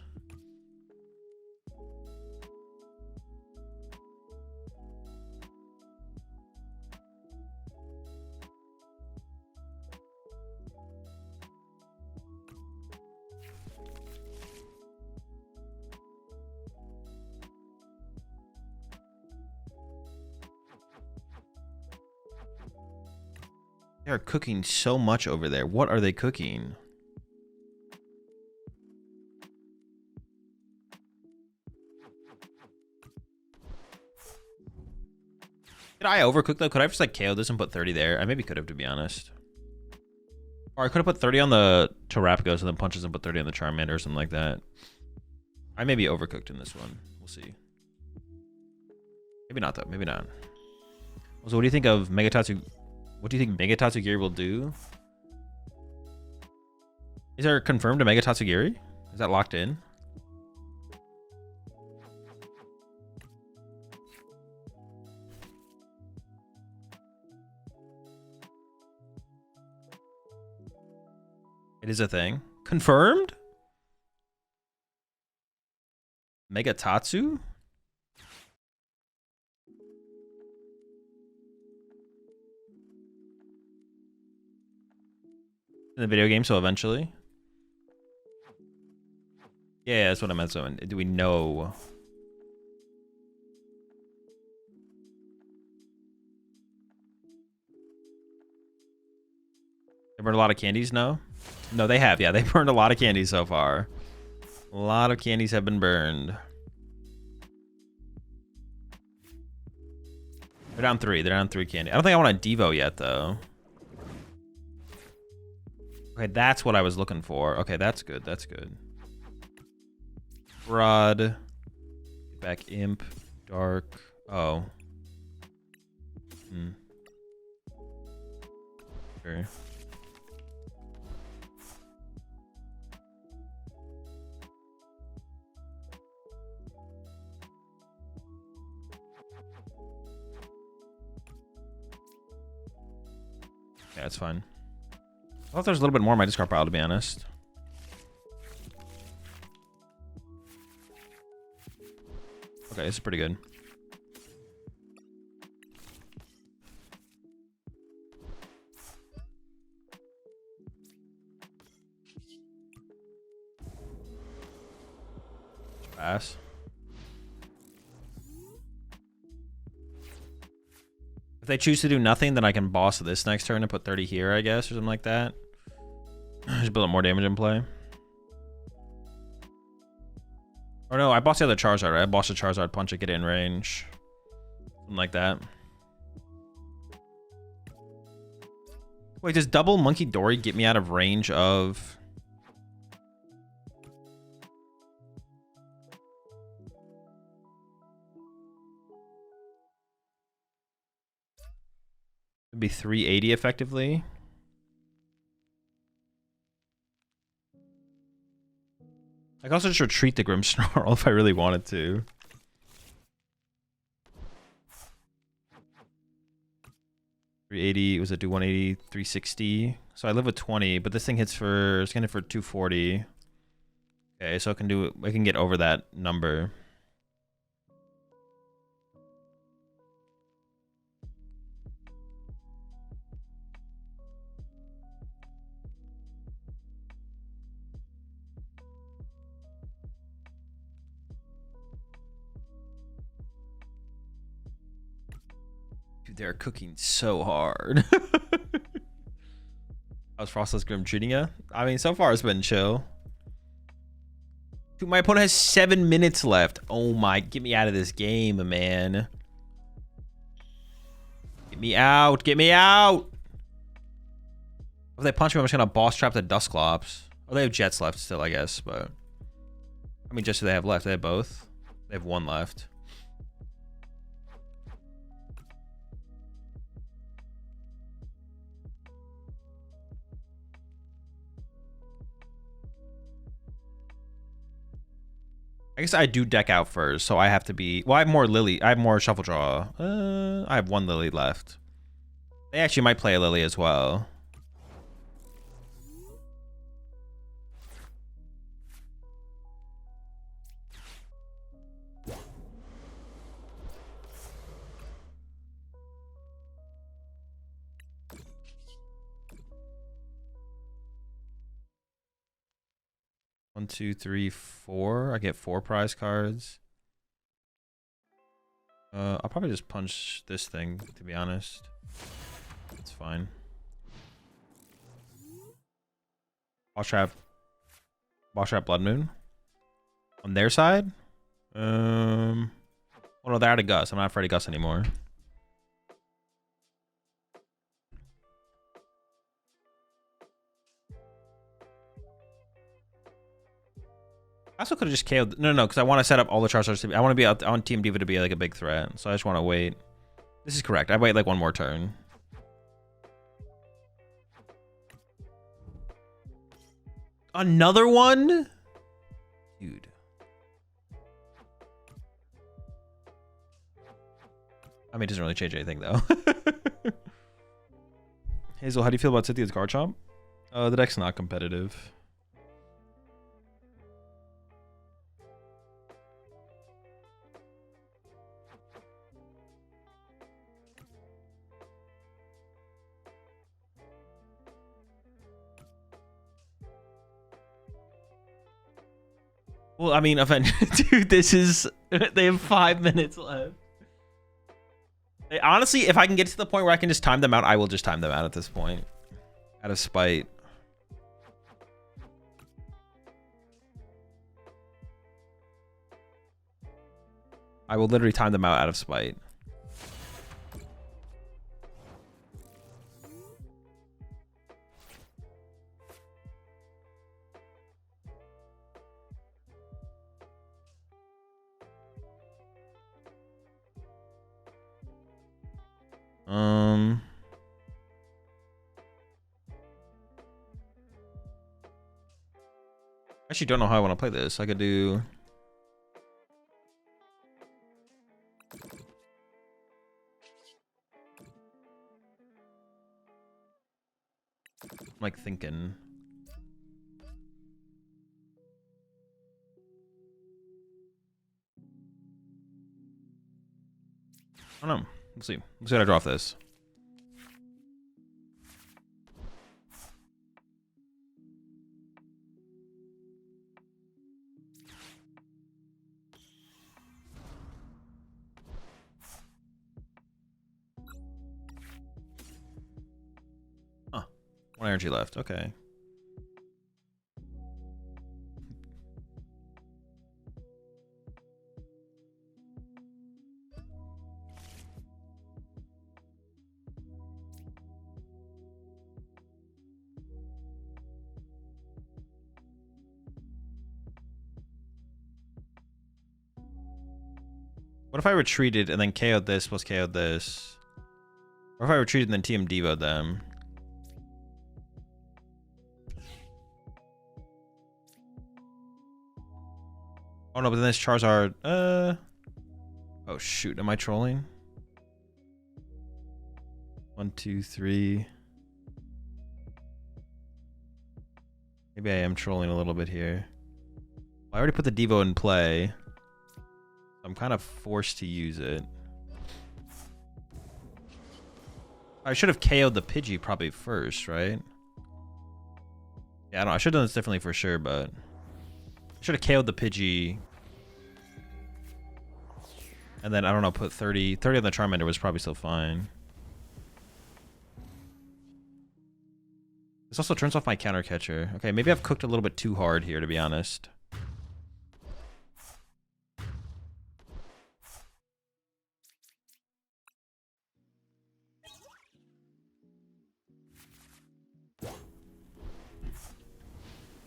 They are cooking so much over there. What are they cooking? Did I overcook though? Could I have just like KO this and put 30 there? I maybe could have, to be honest. Or I could have put 30 on the Terapagos and then punches and put 30 on the Charmander or something like that. I may be overcooked in this one. We'll see. Maybe not though. Maybe not. So what do you think of Megatatsu? What do you think Mega Tatsugiri will do? Is there confirmed a Mega Tatsugiri? Is that locked in? It is a thing. Confirmed? Mega Tatsu? In the video game, so eventually. Yeah, that's what I meant. So, do we know? They burned a lot of candies? No? No, they have. Yeah, they burned a lot of candies so far. A lot of candies have been burned. They're down 3. They're down 3 candy. I don't think I want a Devo yet, though. Okay, that's what I was looking for. Okay, that's good. That's good. Rod. Back Imp. Dark. Oh. Okay. Yeah, it's fine. I thought there's a little bit more in my discard pile, to be honest. Okay, this is pretty good. Pass. If they choose to do nothing, then I can boss this next turn and put 30 here, I guess, or something like that. Just build up more damage in play. Or no, I bossed the other Charizard, right? I bossed the Charizard, punch it, get it in range. Something like that. Wait, does double Munkidori get me out of range of Would be 380 effectively. I could also just retreat the Grimmsnarl if I really wanted to. $380, was it do 180, 360? So I live with 20, but this thing hits for, it's gonna hit for 240. Okay, so I can get over that number. Dude, they're cooking so hard. How's Frostless Grim treating ya? I mean, so far it's been chill. Dude, my opponent has 7 minutes left. Oh my, get me out of this game, man. Get me out, get me out. If they punch me, I'm just gonna boss trap the Dusclops. Oh, they have Jets left still, I guess, but... I mean, just do they have left? They have both? They have one left. I guess I do deck out first, so I have to be... Well, I have more Lillie. I have more Shuffle Draw. I have one Lillie left. They actually might play a Lillie as well. One, two, three, four. I get 4 prize cards. I'll probably just punch this thing, to be honest. It's fine. I'll trap Bloodmoon. On their side? Well, no, they're out of Gus. I'm not afraid of Gus anymore. I also could have just KO'd. No, because I want to set up all the Charizards to be. I want to be out on Team Diva to be like a big threat. So I just want to wait. This is correct. I wait like one more turn. Another one? Dude. I mean, it doesn't really change anything though. Hazel, how do you feel about Cynthia's Garchomp? The deck's not competitive. Well, I mean, dude, this is... They have 5 minutes left. Honestly, if I can get to the point where I can just time them out, I will just time them out at this point. Out of spite. I will literally time them out of spite. I actually don't know how I want to play this. I could do... I'm like thinking. I don't know. Let's see. Let's see how I draw off this. Huh. 1 energy left. Okay. What if I retreated and then KO'd this plus KO'd this? Or if I retreated and then TM Devo them. Oh no, but then this Charizard. Oh shoot, am I trolling? 1, 2, 3. Maybe I am trolling a little bit here. I already put the Devo in play. I'm kind of forced to use it. I should have KO'd the Pidgey probably first, right? Yeah, I don't know. I should have done this differently for sure, but I should have KO'd the Pidgey. And then, I don't know, put 30 on the Charmander was probably still fine. This also turns off my counter catcher. Okay, maybe I've cooked a little bit too hard here, to be honest.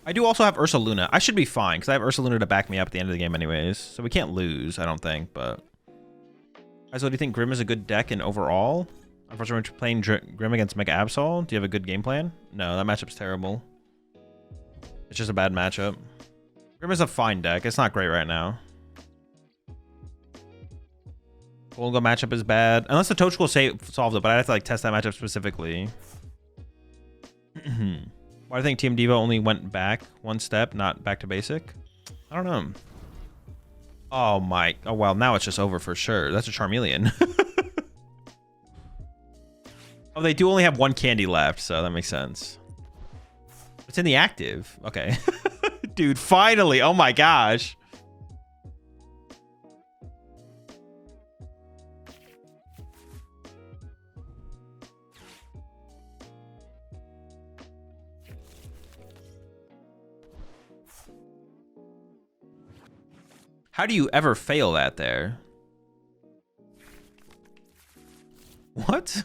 I do also have Ursaluna. I should be fine, because I have Ursaluna to back me up at the end of the game anyways. So we can't lose, I don't think, but... Azul, do you think Grimm is a good deck in overall? Unfortunately, we're playing Grimm against Mega Absol. Do you have a good game plan? No, that matchup's terrible. It's just a bad matchup. Grimm is a fine deck. It's not great right now. Golduck matchup is bad. Unless the Toedscool solves it, but I'd have to like test that matchup specifically. Why do you think Team Devo only went back one step, not back to basic? I don't know. Oh my. Oh, well, now it's just over for sure. That's a Charmeleon. Oh, they do only have one candy left, so that makes sense. It's in the active. Okay. Dude, finally. Oh my gosh. How do you ever fail that there? What?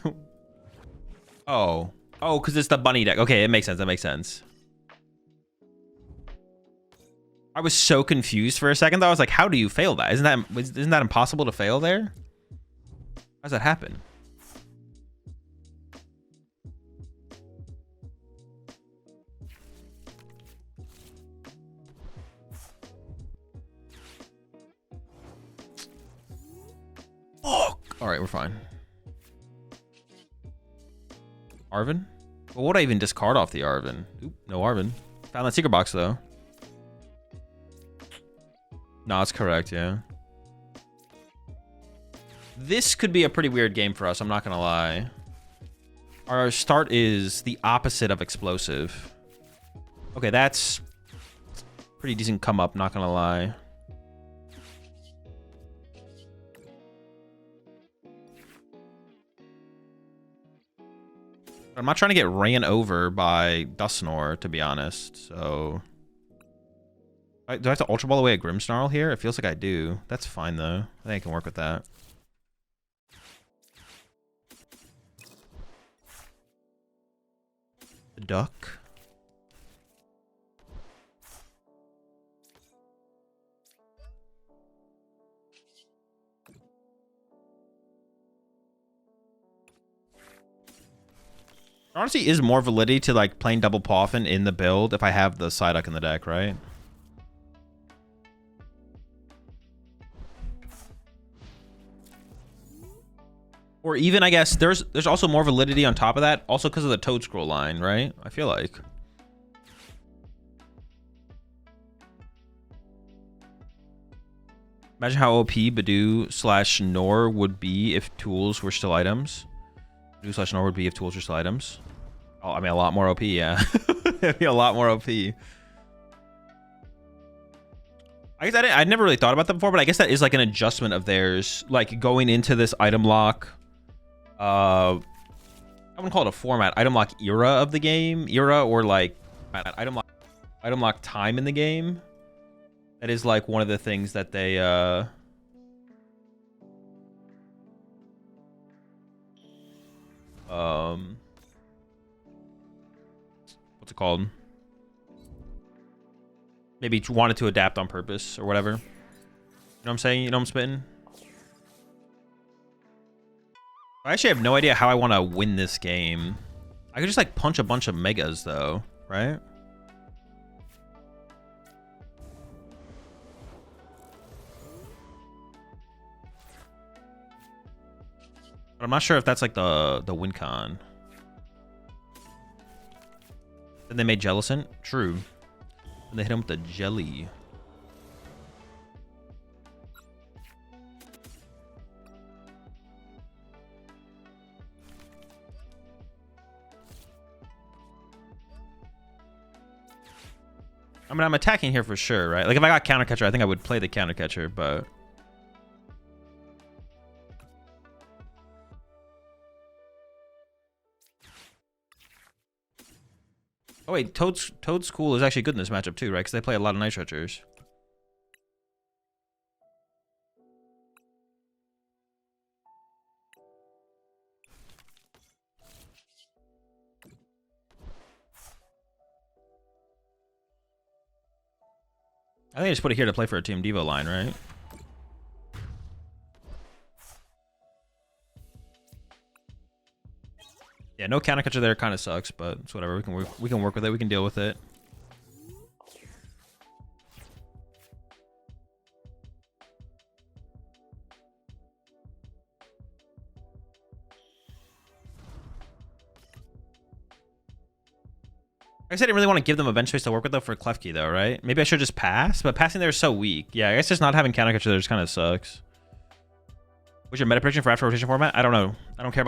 Oh. Oh, because it's the bunny deck. Okay, it makes sense. That makes sense. I was so confused for a second, though. I was like, how do you fail that? Isn't that impossible to fail there? How does that happen? Oh, all right, we're fine. Arven? Well, what would I even discard off the Arven? Oop, no Arven. Found that secret box, though. No, it's correct, yeah. This could be a pretty weird game for us, I'm not gonna lie. Our start is the opposite of explosive. Okay, that's pretty decent come up, not gonna lie. I'm not trying to get ran over by Dusknoir, to be honest, so... Do I have to Ultra Ball away a Grimmsnarl here? It feels like I do. That's fine, though. I think I can work with that. The duck. Honestly, is more validity to like playing double Poffin in the build if I have the Psyduck in the deck, right? Or even, I guess, there's also more validity on top of that, also because of the Toedscruel line, right? I feel like. Imagine how OP Badoo/Nor would be if tools were still items. Badoo/Nor would be if tools were still items. Oh, I mean, a lot more OP, yeah. It'd be a lot more OP. I guess I'd never really thought about that before, but I guess that is like an adjustment of theirs, like going into this item lock. I wouldn't call it a format, item lock era of the game, or like item lock time in the game. That is like one of the things that they what's it called? Maybe wanted to adapt on purpose or whatever. You know what I'm saying? You know what I'm spitting? I actually have no idea how I want to win this game. I could just like punch a bunch of megas though, right? But I'm not sure if that's like the win con. Then they made Jellicent? True. And they hit him with the jelly. I mean, I'm attacking here for sure, right? Like, if I got counter catcher, I think I would play the counter catcher, but... Oh, wait, Toedscool is actually good in this matchup, too, right? Because they play a lot of Night Stretchers. I think I just put it here to play for a Team Devo line, right? Yeah, no counter catcher there kind of sucks, but it's whatever. We can work with it. We can deal with it. I guess I didn't really want to give them a bench space to work with though for Klefki though, right? Maybe I should just pass, but passing there is so weak. Yeah, I guess just not having counter catcher there just kind of sucks. What's your meta prediction for after rotation format? I don't know. I don't care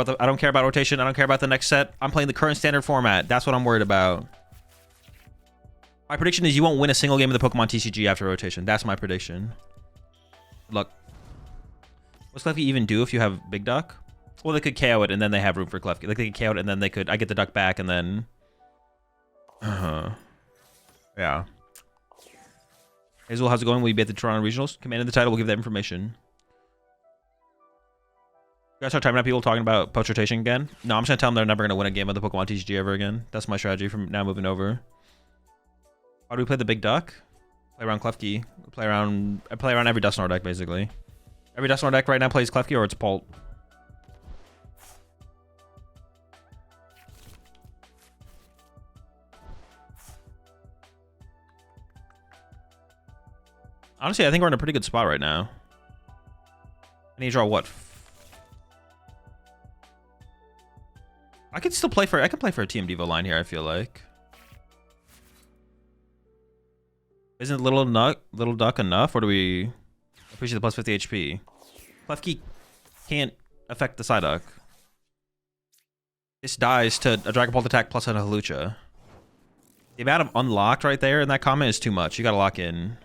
about rotation. I don't care about the next set. I'm playing the current standard format. That's what I'm worried about. My prediction is you won't win a single game of the Pokemon TCG after rotation. That's my prediction. Good luck. What's Klefki even do if you have Big Duck? Well, they could KO it and then they have room for Klefki. Like they could KO it and then they could. I get the Duck back and then. Yeah. Azul, how's it going? Will you be at the Toronto Regionals? Command in the title will give that information. You guys start timing out people talking about post rotation again? No, I'm just gonna tell them they're never gonna win a game of the Pokemon TCG ever again. That's my strategy from now moving over. Why do we play the Big Duck? Play around Klefki. I play around every Dusknoir deck basically. Every Dusknoir deck right now plays Klefki or it's Pult. Honestly, I think we're in a pretty good spot right now. I need to draw what? I can still play for. I can play for a Team Devo line here. I feel like. Isn't Little Duck enough, or do we appreciate the plus 50 HP? Klefki can't affect the Psyduck. This dies to a Dragon Bolt attack plus a Hawlucha. The amount of unlocked right there in that comment is too much. You gotta lock in.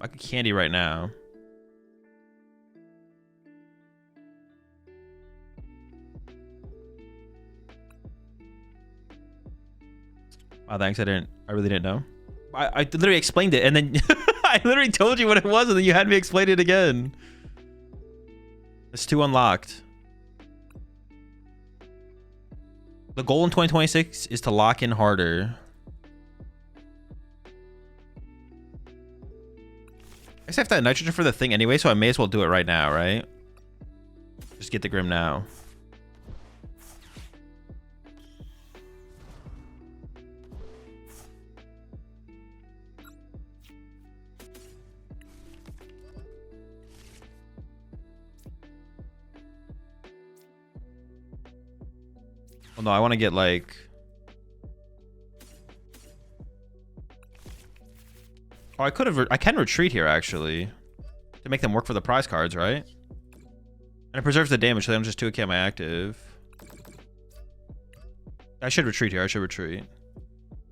I could candy right now. Wow, thanks. I really didn't know. I literally explained it and then I literally told you what it was and then you had me explain it again. It's 2 unlocked. The goal in 2026 is to lock in harder. I guess I have that nitrogen for the thing anyway, so I may as well do it right now, right? Just get the Grim now. Well, no, I want to get like... Oh, I can retreat here actually to make them work for the prize cards, right? And it preserves the damage, so I'm just 2k my active. I should retreat here. I should retreat.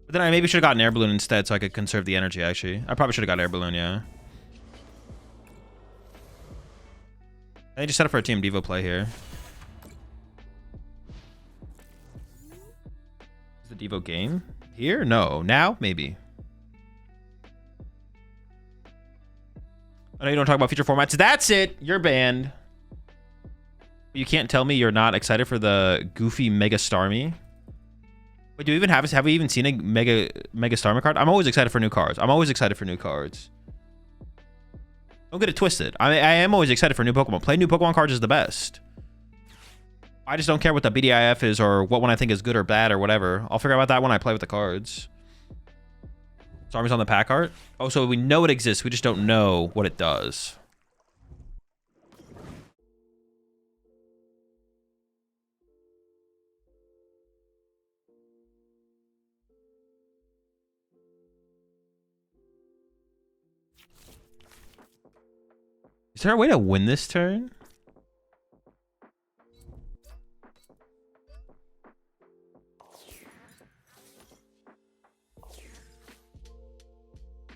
But then I maybe should have gotten Air Balloon instead so I could conserve the energy, actually. I probably should have got Air Balloon, yeah. I just set up for a Team Devo play here. Is the Devo game? Here? No. Now? Maybe. I know you don't talk about future formats. That's it. You're banned. You can't tell me you're not excited for the goofy Mega Starmie. Wait, do we even have we even seen a Mega Starmie card? I'm always excited for new cards. I'm always excited for new cards. Don't get it twisted. I am always excited for new Pokemon. Playing new Pokemon cards is the best. I just don't care what the BDIF is or what one I think is good or bad or whatever. I'll figure out that when I play with the cards. Starmie's on the pack art. Oh, so we know it exists. We just don't know what it does. Is there a way to win this turn?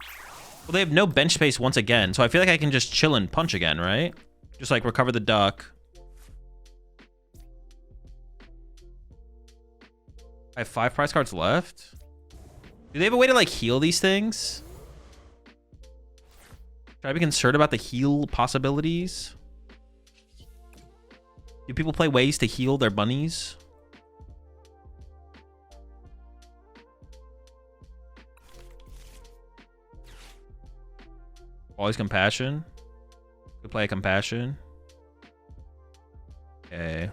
Well, they have no bench space once again, so I feel like I can just chill and punch again, right? Just like recover the duck. I have 5 prize cards left. Do they have a way to like heal these things? Should I be concerned about the heal possibilities? Do people play ways to heal their bunnies? Always compassion. Could play a compassion. Okay.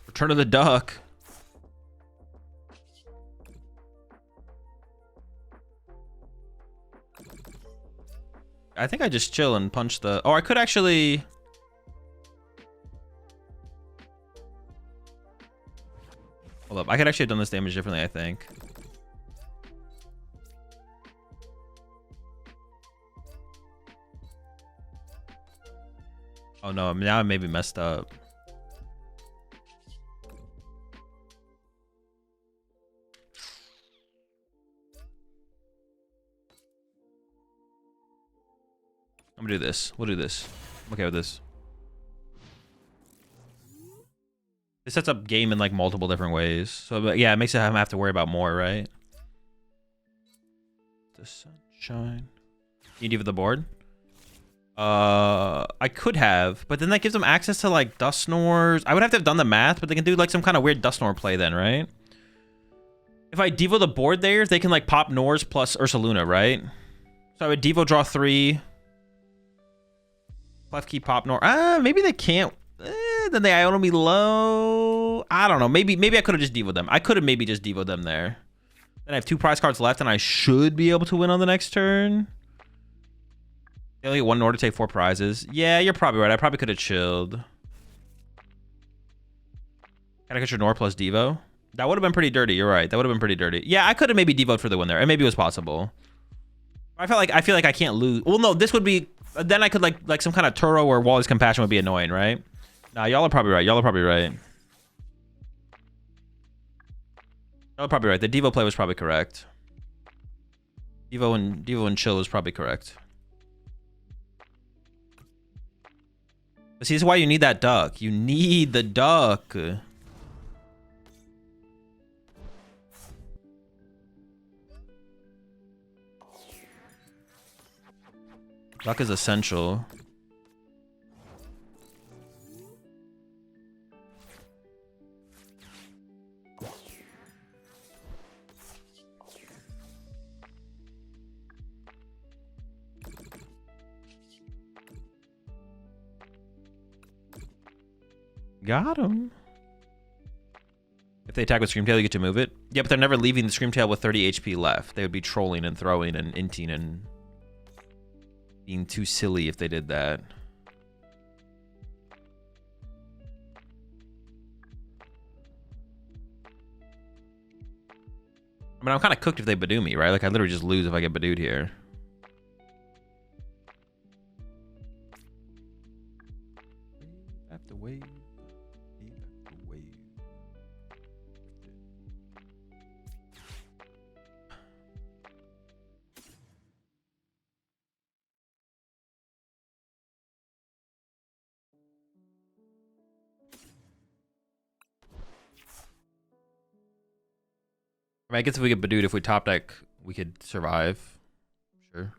Return of the duck. I think I just chill and punch the... Oh, I could actually... Hold up. I could actually have done this damage differently, I think. Oh, no. Now I may be messed up. I'm gonna do this. We'll do this. I'm okay with this. This sets up game in like multiple different ways. So but yeah, it makes it have to worry about more, right? The sunshine. You diva the board? I could have, but then that gives them access to like Dusknoirs. I would have to have done the math, but they can do like some kind of weird Dusknoir play then, right? If I Devo the board there, they can like pop Nors plus Ursaluna, right? So I would Devo draw 3. Left key pop Nor. Maybe they can't. Then they Iono me low. I don't know. Maybe I could have just Devoed them. I could have maybe just Devoed them there. Then I have 2 prize cards left, and I should be able to win on the next turn. They only get 1 Nor to take 4 prizes. Yeah, you're probably right. I probably could have chilled. Can I get your Nor plus Devo? That would have been pretty dirty. You're right. That would have been pretty dirty. Yeah, I could have maybe Devoed for the win there, and maybe it was possible. I feel like I can't lose. Well, no, this would be. Then I could like some kind of Turo or Wally's Compassion would be annoying, right? Nah, y'all are probably right. Y'all are probably right. Y'all are probably right. The Devo play was probably correct. Devo and chill was probably correct. But see, this is why you need that duck. You need the duck. Duck is essential. Got him. If they attack with Screamtail, you get to move it. Yeah, but they're never leaving the Screamtail with 30 HP left. They would be trolling and throwing and inting and being too silly if they did that. I mean, I'm kind of cooked if they Badoo me, right? Like, I literally just lose if I get Badooed here. I have to wait. I mean, I guess if we get Badooed, if we top deck, we could survive. Sure.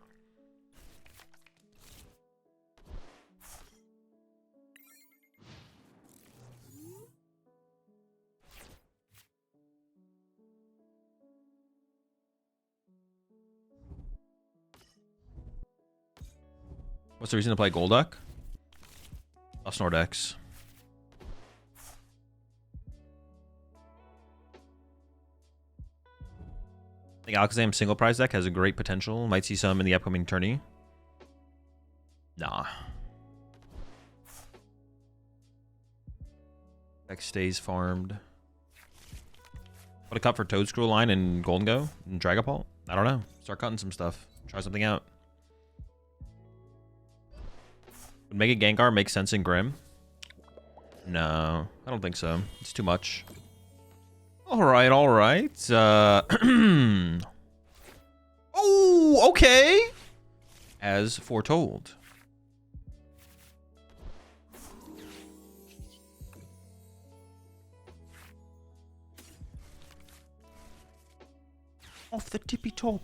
What's the reason to play Golduck? Snordex. I think Alakazam single prize deck has a great potential. Might see some in the upcoming tourney. Nah. Deck stays farmed. What a cut for Toedscruel line and Golden Go and Dragapult? I don't know. Start cutting some stuff. Try something out. Would Mega Gengar make sense in Grim? No, I don't think so. It's too much. All right, all right. Oh, okay. As foretold. Off the tippy top.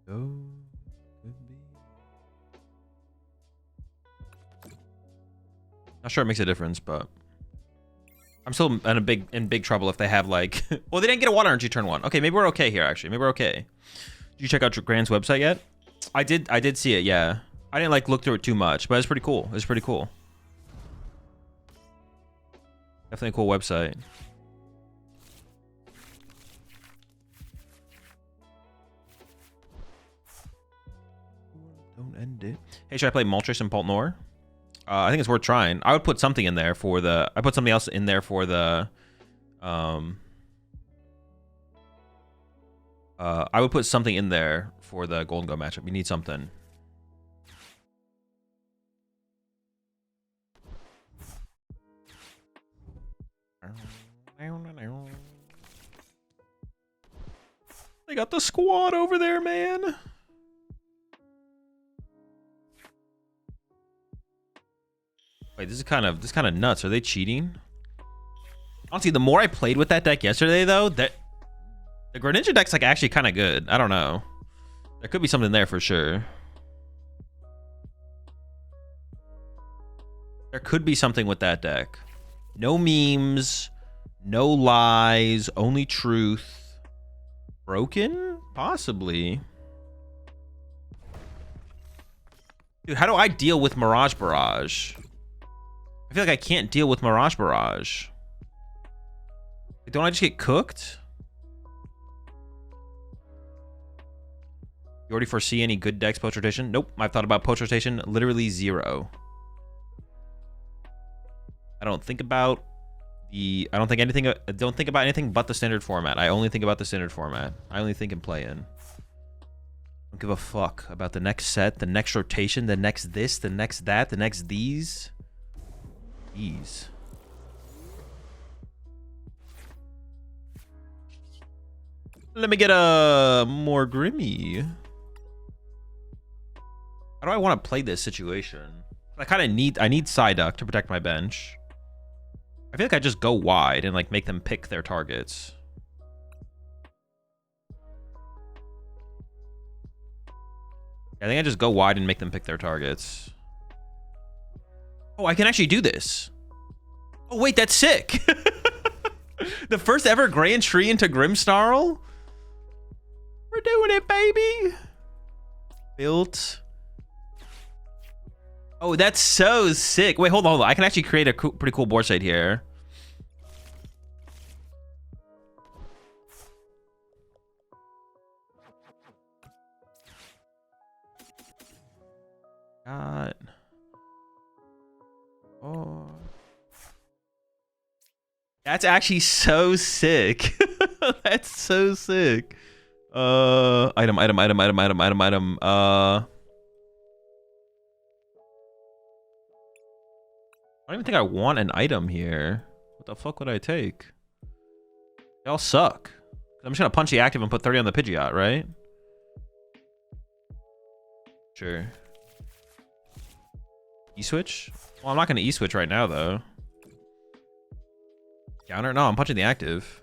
Could be. Not sure it makes a difference, but I'm still in big trouble if they have like. Well, they didn't get a water energy turn 1. Okay, maybe we're okay here. Actually, maybe we're okay. Did you check out Grand's website yet? I did see it. Yeah, I didn't like look through it too much, but it's pretty cool. It's pretty cool. Definitely a cool website. Don't end it. Hey, should I play Moltres and Paltnor? I think it's worth trying. I would put something in there for the. I put something else in there for the. I would put something in there for the Golden Go matchup. You need something. They got the squad over there, man. Wait, this is kind of nuts. Are they cheating? Honestly, the more I played with that deck yesterday, though, that the Greninja deck's like actually kind of good. I don't know. There could be something there for sure. There could be something with that deck. No memes, no lies, only truth. Broken? Possibly. Dude, how do I deal with Mirage Barrage? I feel like I can't deal with Mirage Barrage. Don't I just get cooked? You already foresee any good decks post rotation? Nope. I've thought about post rotation literally 0. I don't think about anything but the standard format. I only think about the standard format. I only think in play-in. Don't give a fuck about the next set, the next rotation, the next this, the next that, the next these. These. Let me get a more Grimmy. How do I want to play this situation? I need Psyduck to protect my bench. I feel like I just go wide and like make them pick their targets. I think I just go wide and make them pick their targets. Oh, I can actually do this. Oh, wait, that's sick. The first ever Grand Tree into Grimmsnarl. We're doing it, baby. Built. Oh, that's so sick. Wait, hold on. I can actually create a pretty cool board site here. God. Oh. That's actually so sick. That's so sick. Item. I don't even think I want an item here. What the fuck would I take? They all suck. I'm just gonna punch the active and put 30 on the Pidgeot, right? Sure. E-switch? Well, I'm not gonna E-switch right now, though. Counter? No, I'm punching the active.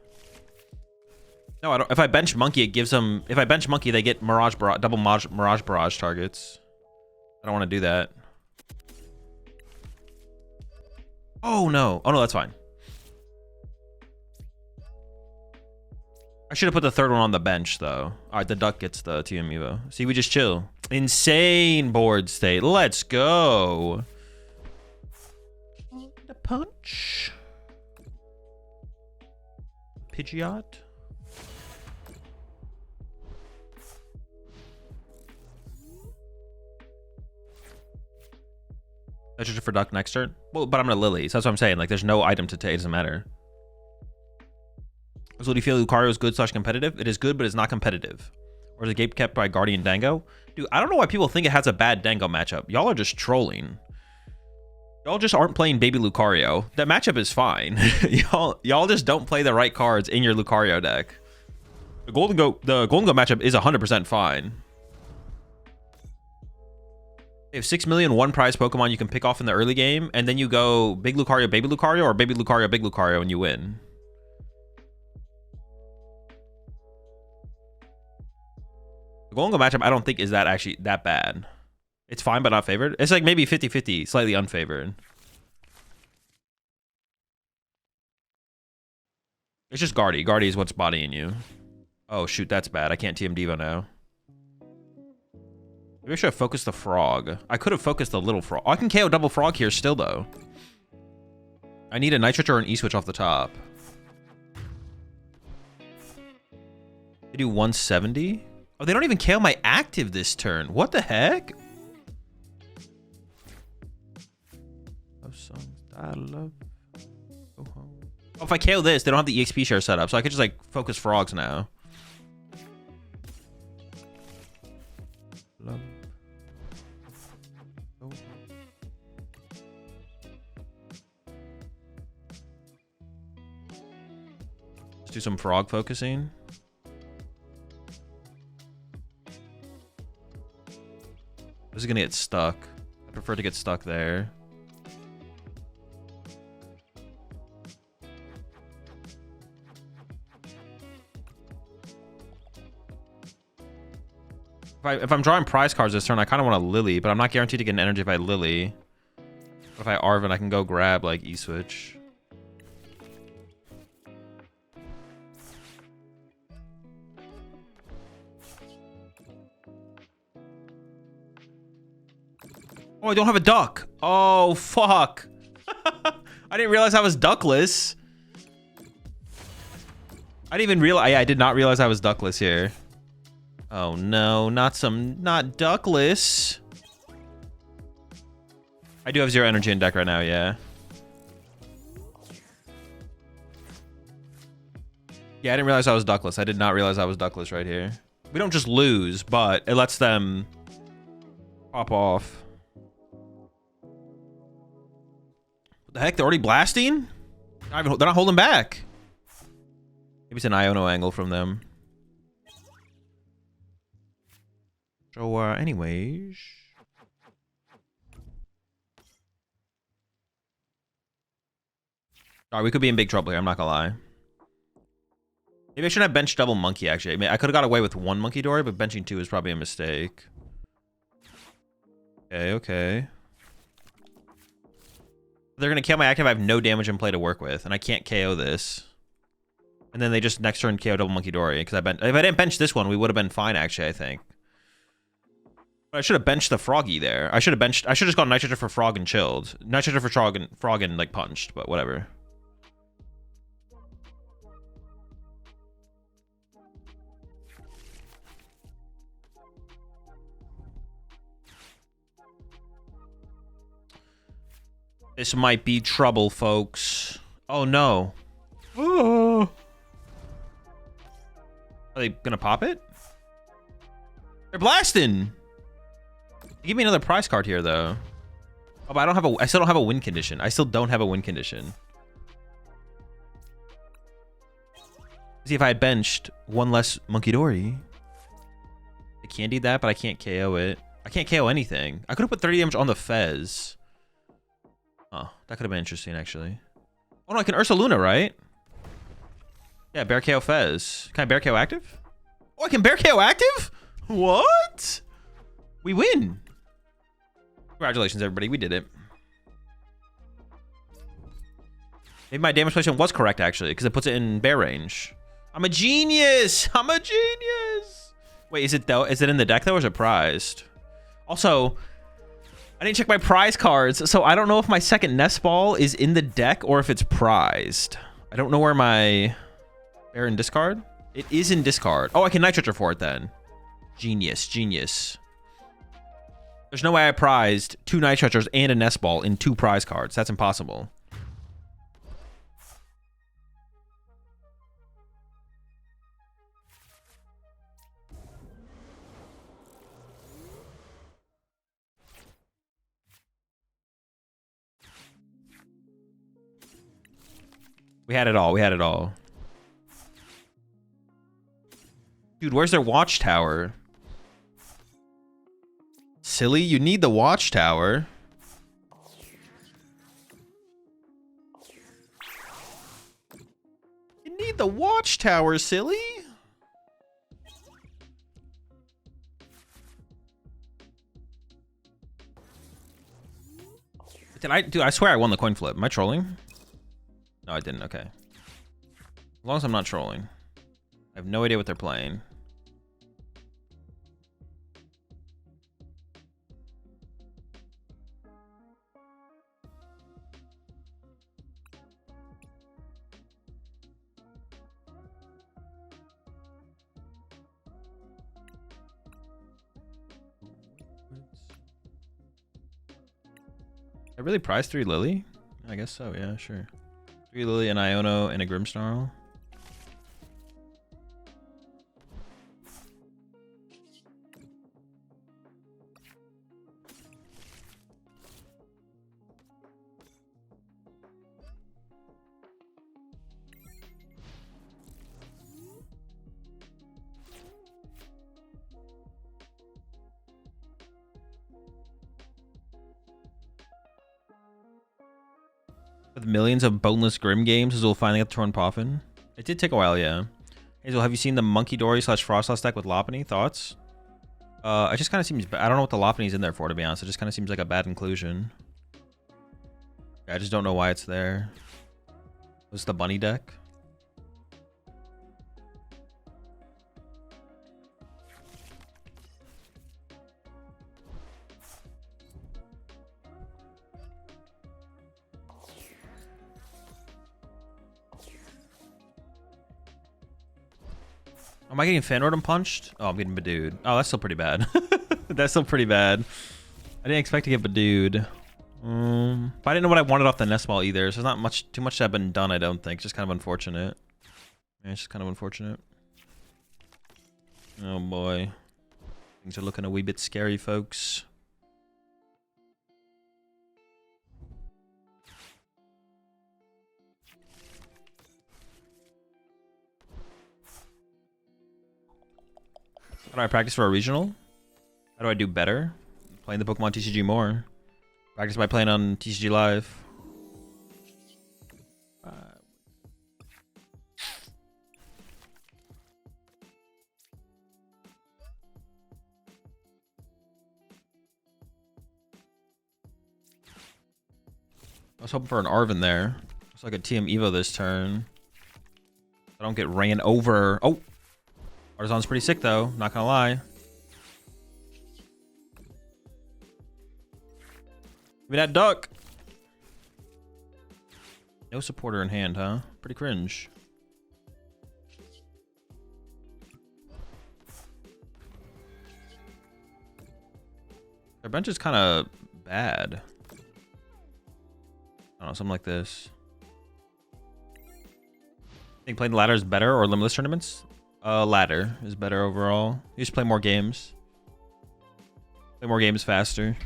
No, I don't. If I bench Monkey, it gives them... If I bench Monkey, they get double Mirage Barrage targets. I don't want to do that. Oh, no. Oh, no, that's fine. I should have put the third one on the bench, though. All right, the duck gets the TM Evo. See, we just chill. Insane board state. Let's go. The punch. Pidgeot. That's just for duck next turn. Well, but I'm gonna Lillie, so that's what I'm saying. Like, there's no item to take. It doesn't matter. So do you feel Lucario is good / competitive? It is good, but it's not competitive. Or is the gate kept by Guardian Dango? Dude, I don't know why people think it has a bad Dango matchup. Y'all are just trolling. Y'all just aren't playing Baby Lucario. That matchup is fine. Y'all just don't play the right cards in your Lucario deck. The Golden Go matchup is 100% fine. They have 6 million one prize Pokemon you can pick off in the early game, and then you go Big Lucario, Baby Lucario, or Baby Lucario, Big Lucario, and you win. The Golden Go matchup, I don't think is that actually that bad. It's fine, but not favored. It's like maybe 50-50, slightly unfavored. It's just Guardy. Guardy is what's bodying you. Oh, shoot, that's bad. I can't TM Devo now. Maybe I should have focused the frog. I could have focused the little frog. Oh, I can KO double frog here still, though. I need a Night Stretcher or an E-switch off the top. They do 170? Oh, they don't even KO my active this turn. What the heck? Love songs I love. Go home. Oh, if I KO this, they don't have the EXP share set up, so I could just, like, focus frogs now. Love. Go. Let's do some frog focusing. This is gonna get stuck. I prefer to get stuck there. If I'm drawing prize cards this turn, I kind of want a Lillie, but I'm not guaranteed to get an energy if I Lillie. But if I Arven, I can go grab like E-switch. Oh, I don't have a duck. Oh, fuck. I didn't realize I was duckless. I didn't even realize. Yeah, I did not realize I was duckless here. Oh no, not duckless. I do have 0 energy in deck right now, yeah. Yeah, I didn't realize I was duckless. I did not realize I was duckless right here. We don't just lose, but it lets them pop off. What the heck? They're already blasting? They're not holding back. Maybe it's an Iono angle from them. So, anyways. Alright, we could be in big trouble here, I'm not gonna lie. Maybe I shouldn't have benched double Monkey, actually. I mean, I could have got away with 1 Munkidori, but benching 2 is probably a mistake. Okay, okay. They're gonna KO my active, I have no damage in play to work with, and I can't KO this. And then they just next turn KO double Munkidori, because if I didn't bench this one, we would have been fine, actually, I think. But I should have benched the Froggy there. I should have just gone Night Stretcher for Frog and chilled. Night Stretcher for Frog and like punched, but whatever. This might be trouble, folks. Oh no. Oh. Are they gonna pop it? They're blasting. Give me another prize card here, though. Oh, but I still don't have a win condition. I still don't have a win condition. See if I had benched one less Munkidori. I candied that, but I can't KO it. I can't KO anything. I could have put 30 damage on the Fez. Oh, that could have been interesting, actually. Oh, no, I can Ursaluna, right? Yeah, Bear KO Fez. Can I Bear KO active? Oh, I can Bear KO active? What? We win. Congratulations, everybody. We did it. Maybe my damage placement was correct, actually, because it puts it in bear range. I'm a genius. I'm a genius. Wait, is it though? Is it in the deck, though, or is it prized? Also, I didn't check my prize cards, so I don't know if my second Nest Ball is in the deck or if it's prized. I don't know where my bear in discard. It is in discard. Oh, I can Night Stretcher for it then. Genius, genius. There's no way I prized 2 Night Stretchers and a Nest Ball in 2 prize cards. That's impossible. We had it all. We had it all. Dude, where's their watchtower? Silly, you need the watchtower. You need the watchtower, silly. Dude, I swear I won the coin flip. Am I trolling? No, I didn't. Okay. As long as I'm not trolling. I have no idea what they're playing. I really prized 3 Lillie? I guess so, yeah, sure. 3 Lillie, an Iono, and a Grimmsnarl. With millions of boneless Grim games, Azul finally got the Torn Poffin. It did take a while, yeah. Azul, have you seen the Munkidori / Frostlass deck with Lopunny? Thoughts? It just kind of seems... I don't know what the Lopunny's in there for, to be honest. It just kind of seems like a bad inclusion. I just don't know why it's there. Was the bunny deck? Am I getting fan rotom punched? Oh, I'm getting Badooed. Oh, that's still pretty bad. That's still pretty bad. I didn't expect to get Badooed. But I didn't know what I wanted off the Nest Ball either, so there's not too much that had been done, I don't think. It's just kind of unfortunate. Yeah, it's just kind of unfortunate. Oh boy. Things are looking a wee bit scary, folks. How do I practice for a regional? How do I do better? Playing the Pokemon TCG more. Practice by playing on TCG Live. I was hoping for an Arven there. Looks like a TM Evo this turn. I don't get ran over. Oh! Artazon's pretty sick though, not gonna lie. Give me that duck! No supporter in hand, huh? Pretty cringe. Their bench is kind of bad. I don't know, something like this. Think playing the ladder is better or limitless tournaments? Ladder is better overall. You just play more games. Play more games faster.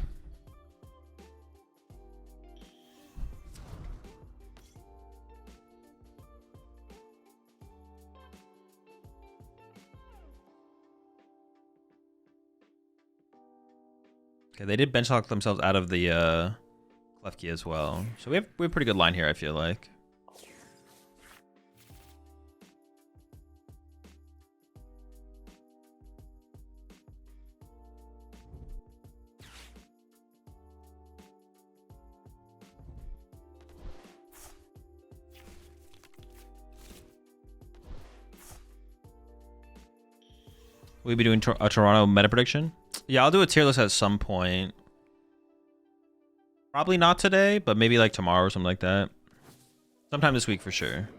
Okay, they did bench lock themselves out of the Klefki as well. So we have a pretty good line here, I feel like. We'll be doing a Toronto meta prediction. Yeah, I'll do a tier list at some point. Probably not today, but maybe like tomorrow or something like that. Sometime this week for sure.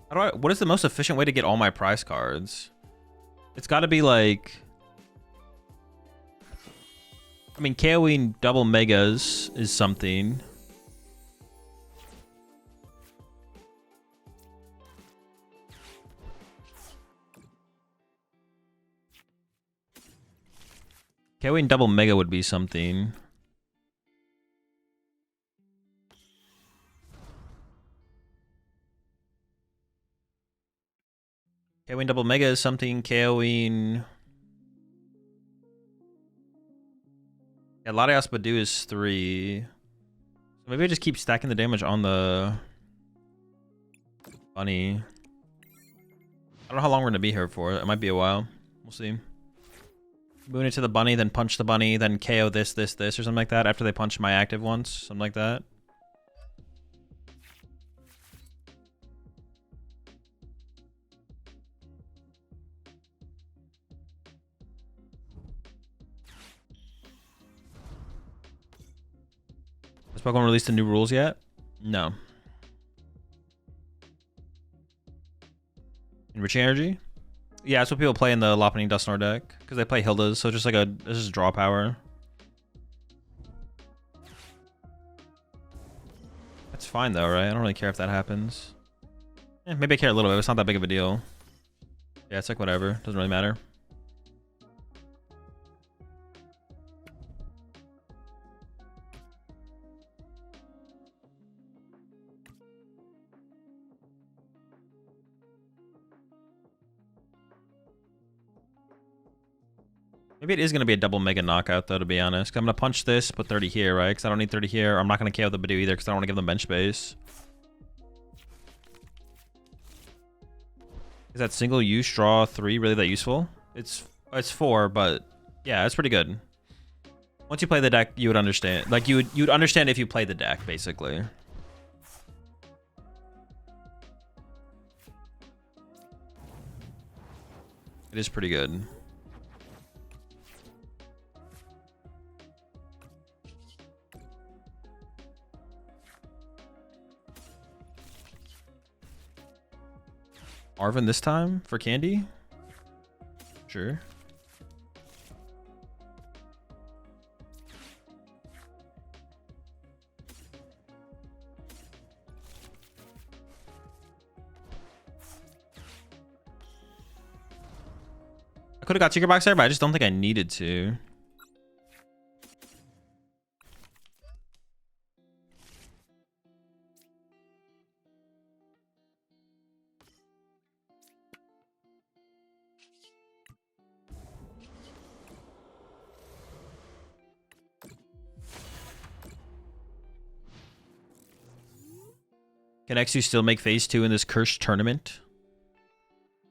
What is the most efficient way to get all my prize cards? It's got to be like... I mean, KOing double megas is something. KOing double mega would be something. KOing double mega is something. KOing... Yeah, Latias Badu is 3. So maybe I just keep stacking the damage on the bunny. I don't know how long we're going to be here for. It might be a while. We'll see. Move into the bunny, then punch the bunny, then KO this, or something like that after they punch my active ones. Something like that. Has Pokemon released the new rules yet? No. Enriching Energy? Yeah, that's what people play in the Lopunny Dusknoir deck. Because they play Hildas, so just like this is draw power. That's fine though, right? I don't really care if that happens. Maybe I care a little bit, but it's not that big of a deal. Yeah, it's like whatever. Doesn't really matter. Maybe it is going to be a double mega knockout, though, to be honest. I'm going to punch this, put 30 here, right? Because I don't need 30 here. I'm not going to KO the Badu either because I don't want to give them bench space. Is that single use draw 3 really that useful? It's 4, but yeah, it's pretty good. Once you play the deck, you would understand. Like, you'd understand if you play the deck, basically. It is pretty good. Arven this time for candy? Sure. I could have got Secret Box there, but I just don't think I needed to. Can XU still make phase 2 in this cursed tournament?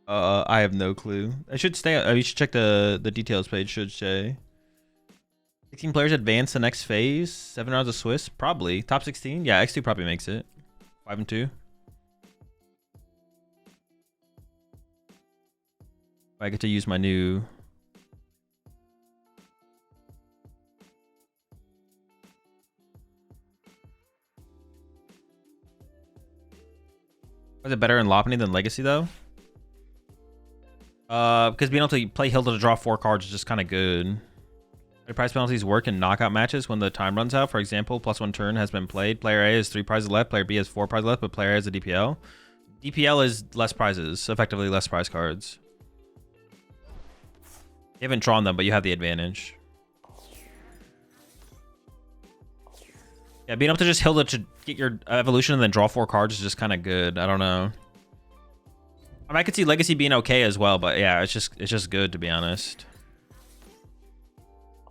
I have no clue. I should stay. You should check the details page. Should say 16 players advance the next phase. 7 rounds of Swiss. Probably top 16. Yeah, XU probably makes it. 5 and 2. I get to use my new. Was it better in Lopunny than Legacy though? Because being able to play Hilda to draw 4 cards is just kind of good. The prize penalties work in knockout matches when the time runs out. For example, +1 turn has been played. Player A has 3 prizes left. Player B has 4 prizes left, but player A has a DPL. DPL is less prizes, effectively less prize cards. You haven't drawn them, but you have the advantage. Yeah, being able to just Hilda to get your evolution and then draw 4 cards is just kind of good. I don't know. I mean, I could see Legacy being okay as well, but yeah, it's just good to be honest.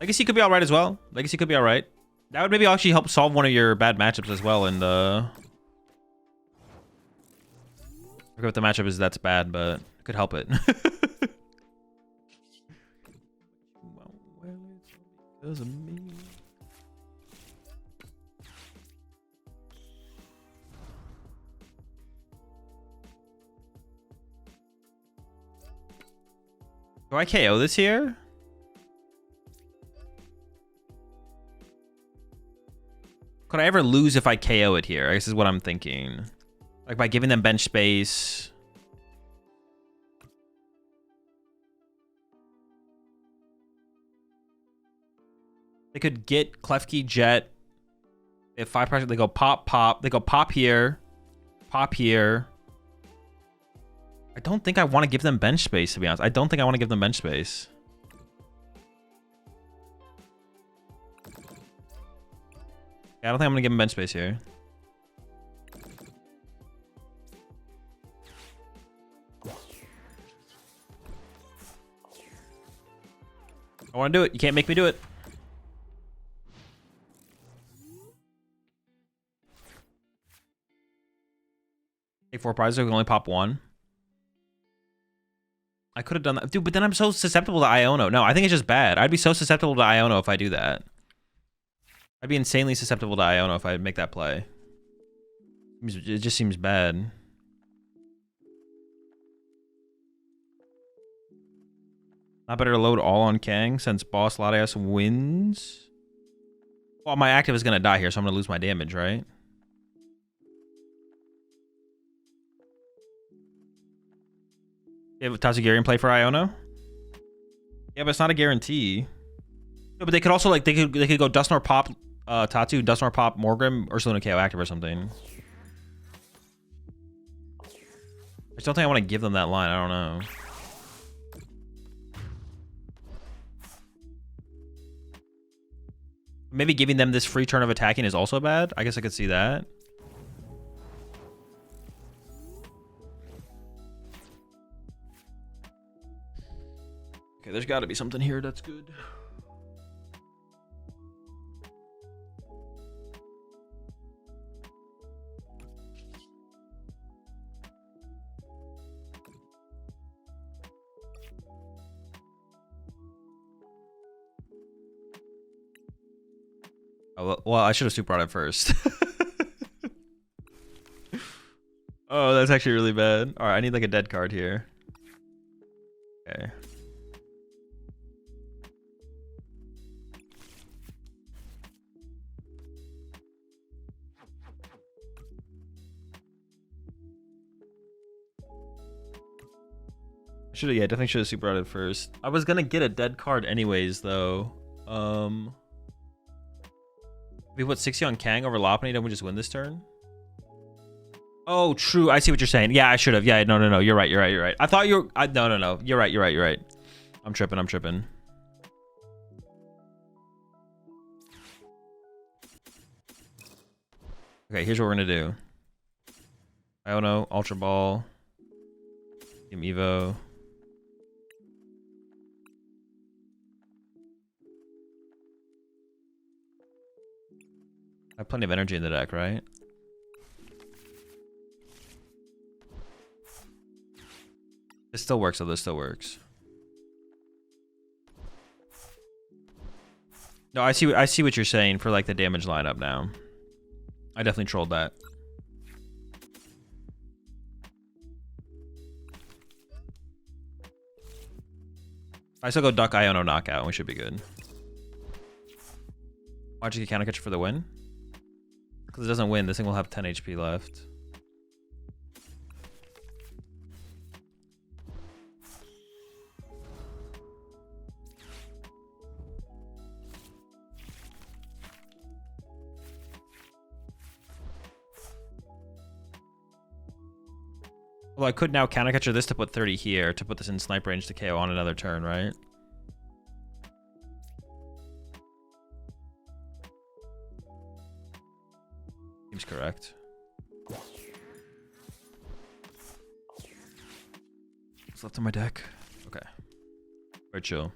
Legacy could be all right as well. Legacy could be all right. That would maybe actually help solve one of your bad matchups as well. And I forget what the matchup is that's bad, but it could help it. Because of me. Do I KO this here? Could I ever lose if I KO it here? I guess is what I'm thinking. Like by giving them bench space. They could get Klefki Jet. They have 5 pressure. They go pop, pop. They go pop here. Pop here. I don't think I want to give them bench space, to be honest. I don't think I want to give them bench space. Yeah, I don't think I'm going to give them bench space here. I want to do it. You can't make me do it. Take 4 prizes, we can only pop 1. I could have done that. Dude, but then I'm so susceptible to Iono. No, I think it's just bad. I'd be so susceptible to Iono if I do that. I'd be insanely susceptible to Iono if I make that play. It just seems bad. Not better to load all on Kang since Boss Latias wins? Well, my active is going to die here, so I'm going to lose my damage, right? You have Tatsugiri in play for Iono? Yeah, but it's not a guarantee. No, but they could also like they could go Dusknoir Pop Tatsu, Dusknoir Pop Morgrem, Ursaluna KO active or something. I just don't think I want to give them that line. I don't know. Maybe giving them this free turn of attacking is also bad. I guess I could see that. Okay, there's got to be something here that's good. Oh, well, I should have super brought it first. Oh, that's actually really bad. All right, I need like a dead card here. Okay. Yeah, definitely should have super routed first. I was gonna get a dead card anyways, though. We put 60 on Kang over Lopunny, then we just win this turn. Oh, true. I see what you're saying. Yeah, I should have. Yeah, no. You're right. I thought you were. No. You're right. I'm tripping. Okay, here's what we're gonna do. Iono, Ultra Ball, Team Evo. I have plenty of energy in the deck, right? This still works, so this still works. No, I see what you're saying for like the damage lineup now. I definitely trolled that. I still go Duck Iono knockout and we should be good. Why'd you get counter catcher for the win? Because it doesn't win, this thing will have 10 HP left. Well, I could now counter catcher this to put 30 here to put this in snipe range to KO on another turn, right? Seems correct. What's left on my deck? Okay. Very chill.